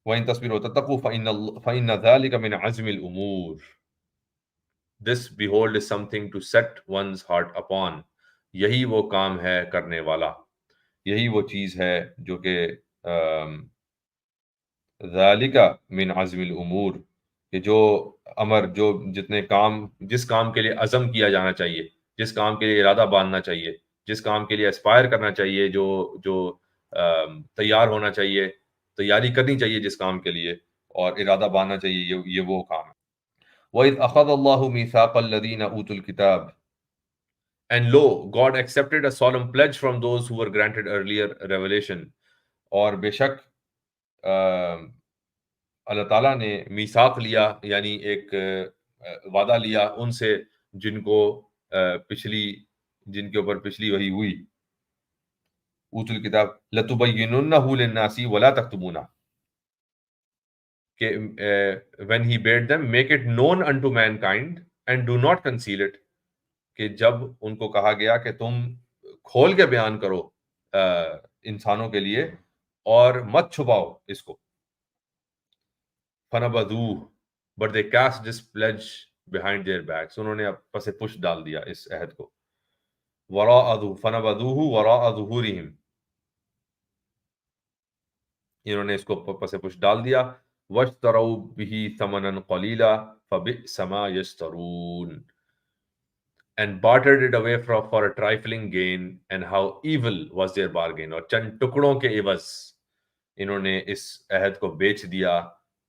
وَإِن تَصْبِرُوا وَتَتَّقُوا فَإِنَّ ذَلِكَ مِنْ عَزْمِ الْأُمُورِ، This behold is something to set one's heart upon، یہی وہ کام ہے کرنے والا، یہی وہ چیز ہے جو کہ ذالک من عزم الامور، کہ جو امر، جو جس کام کے لیے عزم کیا جانا چاہیے، جس کام کے لیے ارادہ باندھنا چاہیے، جس کام کے لیے اسپائر کرنا چاہیے، جو تیار ہونا چاہیے، تیاری کرنی چاہیے جس کام کے لیے، اور ارادہ باندھنا چاہیے، یہ وہ کام ہے۔ وَإِذْ أَخَذَ اللَّهُ مِيثَاقَ الَّذِينَ أُوتُوا الْكِتَابَ، And lo, God accepted a solemn pledge from those who were granted earlier revelation، اور بے شک اللہ تعالیٰ نے میثاق لیا، یعنی ایک وعدہ لیا ان سے جن کے اوپر پچھلی وحی ہوئی۔ اوت الکتاب لَتُبَيِّنُنَّهُ لِلنَّاسِ وَلَا تَكْتُمُونَهُ، کہ when he bade them make it known unto mankind and do not conceal it، کہ جب ان کو کہا گیا کہ تم کھول کے بیان کرو انسانوں کے لیے اور مت چھپاؤ اس کو، فَنَبَذُوهُ but they cast this pledge behind their backs، انہوں نے پس پشت ڈال دیا اس عہد کو، فَنَبَذُوهُ وَرَاءَ ظُهُورِهِمْ، انہوں نے اس کو پس پشت ڈال دیا، وَاشْتَرَوْا بِهِ ثَمَنًا قَلِيلًا فَبِئْسَ مَا يَشْتَرُونَ، and bartered it away for a trifling gain and how evil was their bargain، اور چند ٹکڑوں کے عوض انہوں نے اس عہد کو بیچ دیا،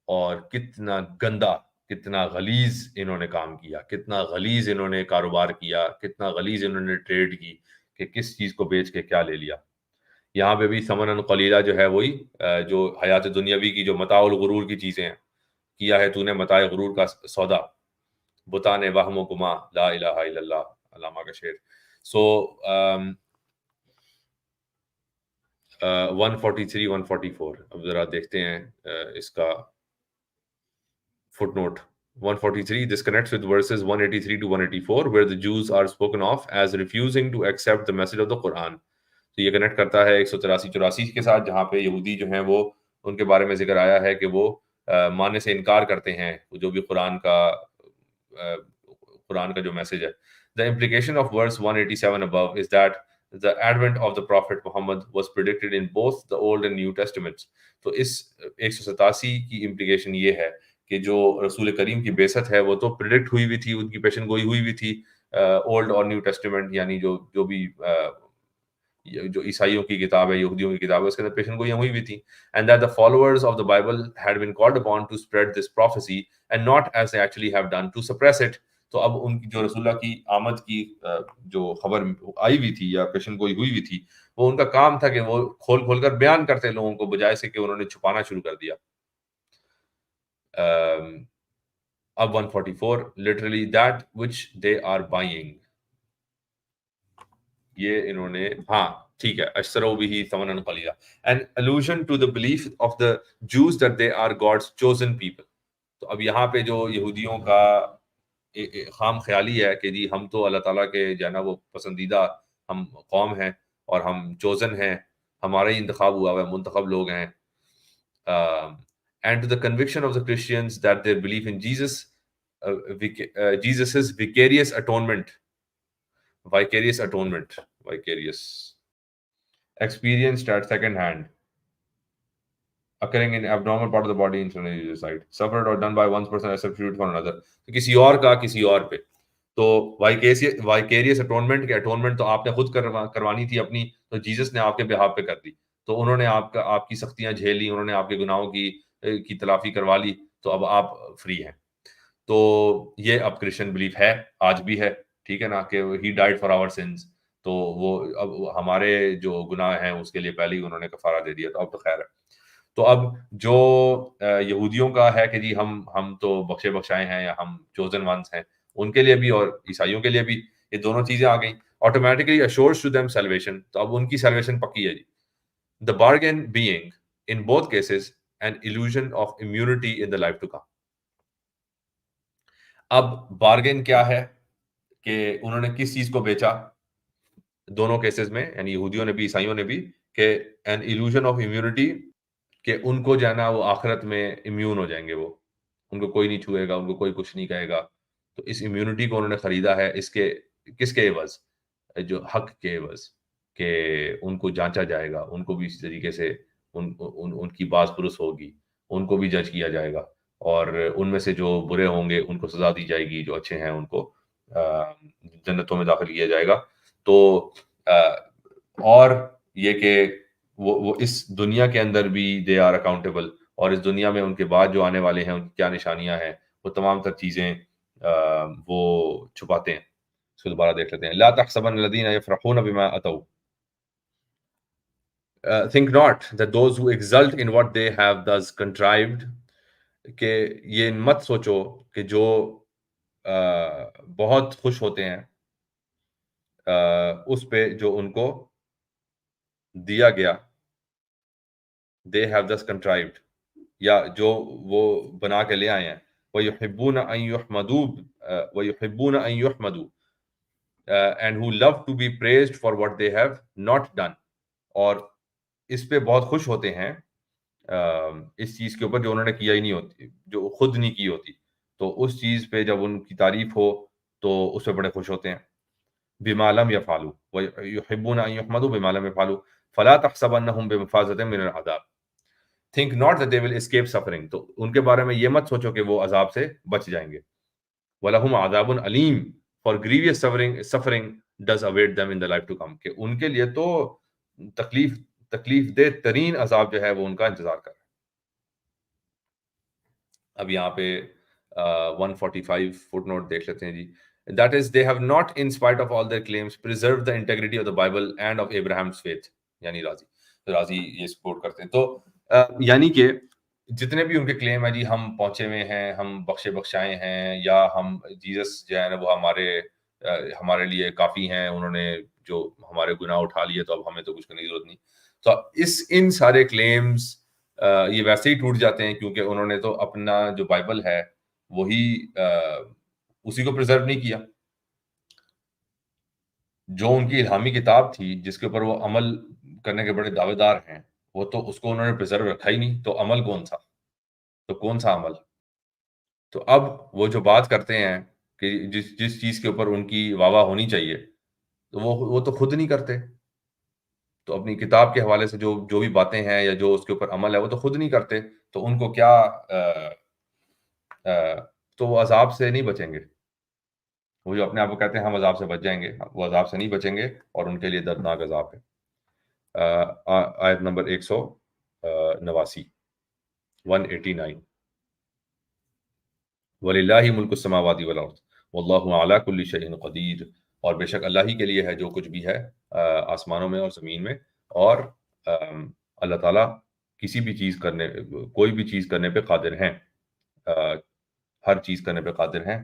اور کتنا گندا، کتنا غلیظ انہوں نے کام کیا، کتنا غلیظ انہوں نے کاروبار کیا، کتنا غلیظ انہوں نے ٹریڈ کی، کہ کس چیز کو بیچ کے کیا لے لیا۔ یہاں پہ بھی ثمنًا قلیلہ جو ہے وہی جو حیات دنیاوی کی جو متاع الغرور کی چیزیں ہیں، کیا ہے تو نے متاع غرور کا سودا، بتانے وہم و گما، لا الہ الا اللہ، علامہ کا شعر۔ سو 143 144 اب ذرا دیکھتے ہیں اس کا footnote 143. This connects with verses 183 to 184 where the Jews are spoken of as refusing to accept the message of the Quran. تو یہ کنیکٹ کرتا ہے 183-84 کے ساتھ، جہاں پہ یہودی جو ہیں وہ ان کے بارے میں ذکر آیا ہے کہ وہ ماننے سے انکار کرتے ہیں جو بھی قرآن کا جو میسج ہے۔ The implication of verse 187 above is that the advent of the Prophet Muhammad was predicted in both the Old and New Testaments۔ تو اس 187 کی implication یہ ہے کہ جو رسول کریم کی بعثت ہے وہ تو پریڈکٹ ہوئی ہوئی تھی، ان کی پیشن گوئی ہوئی ہوئی تھی اولڈ اور نیو ٹیسٹمنٹ، یعنی جو بھی جو عیسائیوں کی کتاب ہے، یہودیوں کی کتاب ہے، اس کے اندر پیشن گوئیاں ہوئی ہوئی تھی، and that the followers of the Bible had been called upon to spread this prophecy and not as they actually have done to suppress it۔ تو اب ان کی جو رسول اللہ کی آمد کی جو خبر آئی ہوئی تھی یا پیشن گوئی ہوئی ہوئی تھی، وہ ان کا کام تھا کہ وہ کھول کھول کر بیان کرتے لوگوں کو، بجائے سے کہ انہوں نے چھپانا شروع کر دیا۔ اب 144 literally that which they are buying، یہ انہوں نے، ہاں ٹھیک ہے، اشتروا به ثمنا قلیلا، an allusion to the belief of the Jews that they are God's chosen people۔ تو اب یہاں پہ جو یہودیوں کا خام خیالی ہے کہ جی ہم تو اللہ تعالیٰ کے جو ہے نا وہ پسندیدہ ہم قوم ہیں اور ہم چوزن ہیں، ہمارا ہی انتخاب ہوا ہوا ہے، منتخب لوگ ہیں۔ And to the conviction of the Christians that their belief in Jesus's vicarious atonement experienced at second hand, occurring in abnormal part of the body internally side, suffered or done by one person as substitute for another، تو کسی اور کا کسی اور پہ۔ تو وائکیریس atonement کے atonement تو آپ نے خود کروانی تھی اپنی، تو جیسس نے آپ کے بہاف پہ کر دی، تو انہوں نے آپ کی سختیاں جھیل لی، انہوں نے آپ کے گناہوں کی کی تلافی کروا لی تو اب آپ فری ہیں. تو یہ اب کرسچن بلیف ہے، آج بھی ہے، ٹھیک ہے نا، کہ he died for our sins. تو وہ اب ہمارے جو گناہ ہیں اس کے لیے پہلے ہی انہوں نے کفارہ دے دیا، تو اب تو خیر ہے. تو اب جو یہودیوں کا ہے کہ جی ہم تو بخشے بخشائے ہیں یا ہم چوزن ونس ہیں، ان کے لیے بھی اور عیسائیوں کے لیے بھی یہ دونوں چیزیں آ گئیں. آٹومیٹکلی اشورز ٹو دیم سیلویشن، تو اب ان کی سیلویشن پکی ہے جی. The bargain being in both cases an illusion of immunity in the life to come. اب بارگین کیا ہے کہ انہوں نے کس چیز کو بیچا دونوں کیسز میں، یعنی یہودیوں نے بھی عیسائیوں نے بھی، کہ an illusion of immunity، کہ ان کو جو ہے نا وہ آخرت میں امیون ہو جائیں گے، وہ ان کو کوئی نہیں چھوئے گا، ان کو کوئی کچھ نہیں کہے گا. تو اس امیونٹی کو انہوں نے خریدا ہے اس کے کس کے عوض؟ جو حق کے عوض، کہ ان کو جانچا جائے گا، ان کو بھی اسی طریقے سے ان کی باز پرس ہوگی، ان کو بھی جج کیا جائے گا، اور ان میں سے جو برے ہوں گے ان کو سزا دی جائے گی، جو اچھے ہیں ان کو جنتوں میں داخل کیا جائے گا. تو اور یہ کہ وہ اس دنیا کے اندر بھی دے آر اکاؤنٹیبل، اور اس دنیا میں ان کے بعد جو آنے والے ہیں ان کی کیا نشانیاں ہیں، وہ تمام تر چیزیں وہ چھپاتے ہیں. اس کو دوبارہ دیکھ لیتے ہیں. لا تحسبن الذين يفرحون بما اتوا think not that those who exult in what they have thus contrived، کہ یہ مت سوچو کہ جو بہت خوش ہوتے ہیں اس پہ جو ان کو دیا گیا، they have thus contrived، یا جو وہ بنا کے لے آئے ہیں. وَيُحِبُّونَ أَن يُحْمَدُوا وَيُحِبُّونَ أَن يُحْمَدُوا and who love to be praised for what they have not done، اور اس پہ بہت خوش ہوتے ہیں اس چیز کے اوپر جو انہوں نے کیا ہی نہیں ہوتی، جو خود نہیں کی ہوتی. تو اس چیز پہ جب ان کی تعریف ہو تو اس پہ بڑے خوش ہوتے ہیں. بما لم يفعلوا ويحبون ان يحمدوا بما لم يفعلوا فلا تحسبنهم بمفازة من العذاب think not that they will escape suffering، تو ان کے بارے میں یہ مت سوچو کہ وہ عذاب سے بچ جائیں گے. وَلَهُمْ عَذَابٌ أَلِيمٌ for grievous suffering does await them in the life to come، کہ ان کے لیے تو تکلیف دہ ترین عذاب جو ہے وہ ان کا انتظار کر رہا ہے. اب یہاں پہ 145 فٹ نوٹ دیکھ لیتے ہیں جی. That is, they have not, in spite of all their claims, preserved the integrity of the Bible and of Abraham's faith. یعنی راضی یہ سپورٹ کرتے ہیں. تو یعنی کہ جتنے بھی ان کے کلیم ہے جی، ہم پہنچے ہوئے ہیں، ہم بخشے بخشائے ہیں، یا ہم جیسس جو ہے نا وہ ہمارے لیے کافی ہیں، انہوں نے جو ہمارے گناہ اٹھا لیے تو اب ہمیں تو کچھ کرنے کی ضرورت نہیں. تو ان سارے کلیمز یہ ویسے ہی ٹوٹ جاتے ہیں کیونکہ انہوں نے تو اپنا جو بائبل ہے وہی اسی کو پریزرو نہیں کیا. جو ان کی الہامی کتاب تھی جس کے اوپر وہ عمل کرنے کے بڑے دعوے دار ہیں، وہ تو اس کو انہوں نے پریزرو رکھا ہی نہیں. تو عمل کون سا؟ تو کون سا عمل؟ تو اب وہ جو بات کرتے ہیں کہ جس چیز کے اوپر ان کی واہ واہ ہونی چاہیے، تو وہ تو خود نہیں کرتے. تو اپنی کتاب کے حوالے سے جو بھی باتیں ہیں یا جو اس کے اوپر عمل ہے وہ تو خود نہیں کرتے. تو ان کو کیا تو وہ عذاب سے نہیں بچیں گے. وہ جو اپنے آپ کو کہتے ہیں ہم عذاب سے بچ جائیں گے، وہ عذاب سے نہیں بچیں گے، اور ان کے لیے دردناک عذاب ہے. آیت نمبر 189 189 وَلِلَّهِ مُلْكُ السَّمَاوَاتِ وَالْأَرْضِ وَاللَّهُ عَلَى كُلِّ شَيْءٍ قَدِيرٌ، اور بے شک اللہ ہی کے لیے ہے جو کچھ بھی ہے آسمانوں میں اور زمین میں، اور اللہ تعالیٰ کسی بھی چیز کرنے، کوئی بھی چیز کرنے پہ قادر ہیں، ہر چیز کرنے پہ قادر ہیں.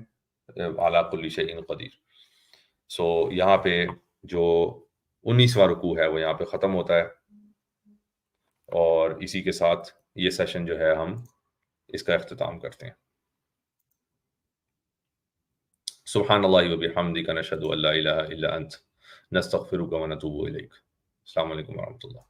عَلَى كُلِّ شَيْءٍ قَدِيرٌ. سو یہاں پہ جو 19واں رکوع ہے وہ یہاں پہ ختم ہوتا ہے، اور اسی کے ساتھ یہ سیشن جو ہے ہم اس کا اختتام کرتے ہیں. سبحان اللہ و بحمدک، نشہد ان لا الہ الا انت، نستغفرک و نتوب الیک. السلام علیکم ورحمۃ اللہ.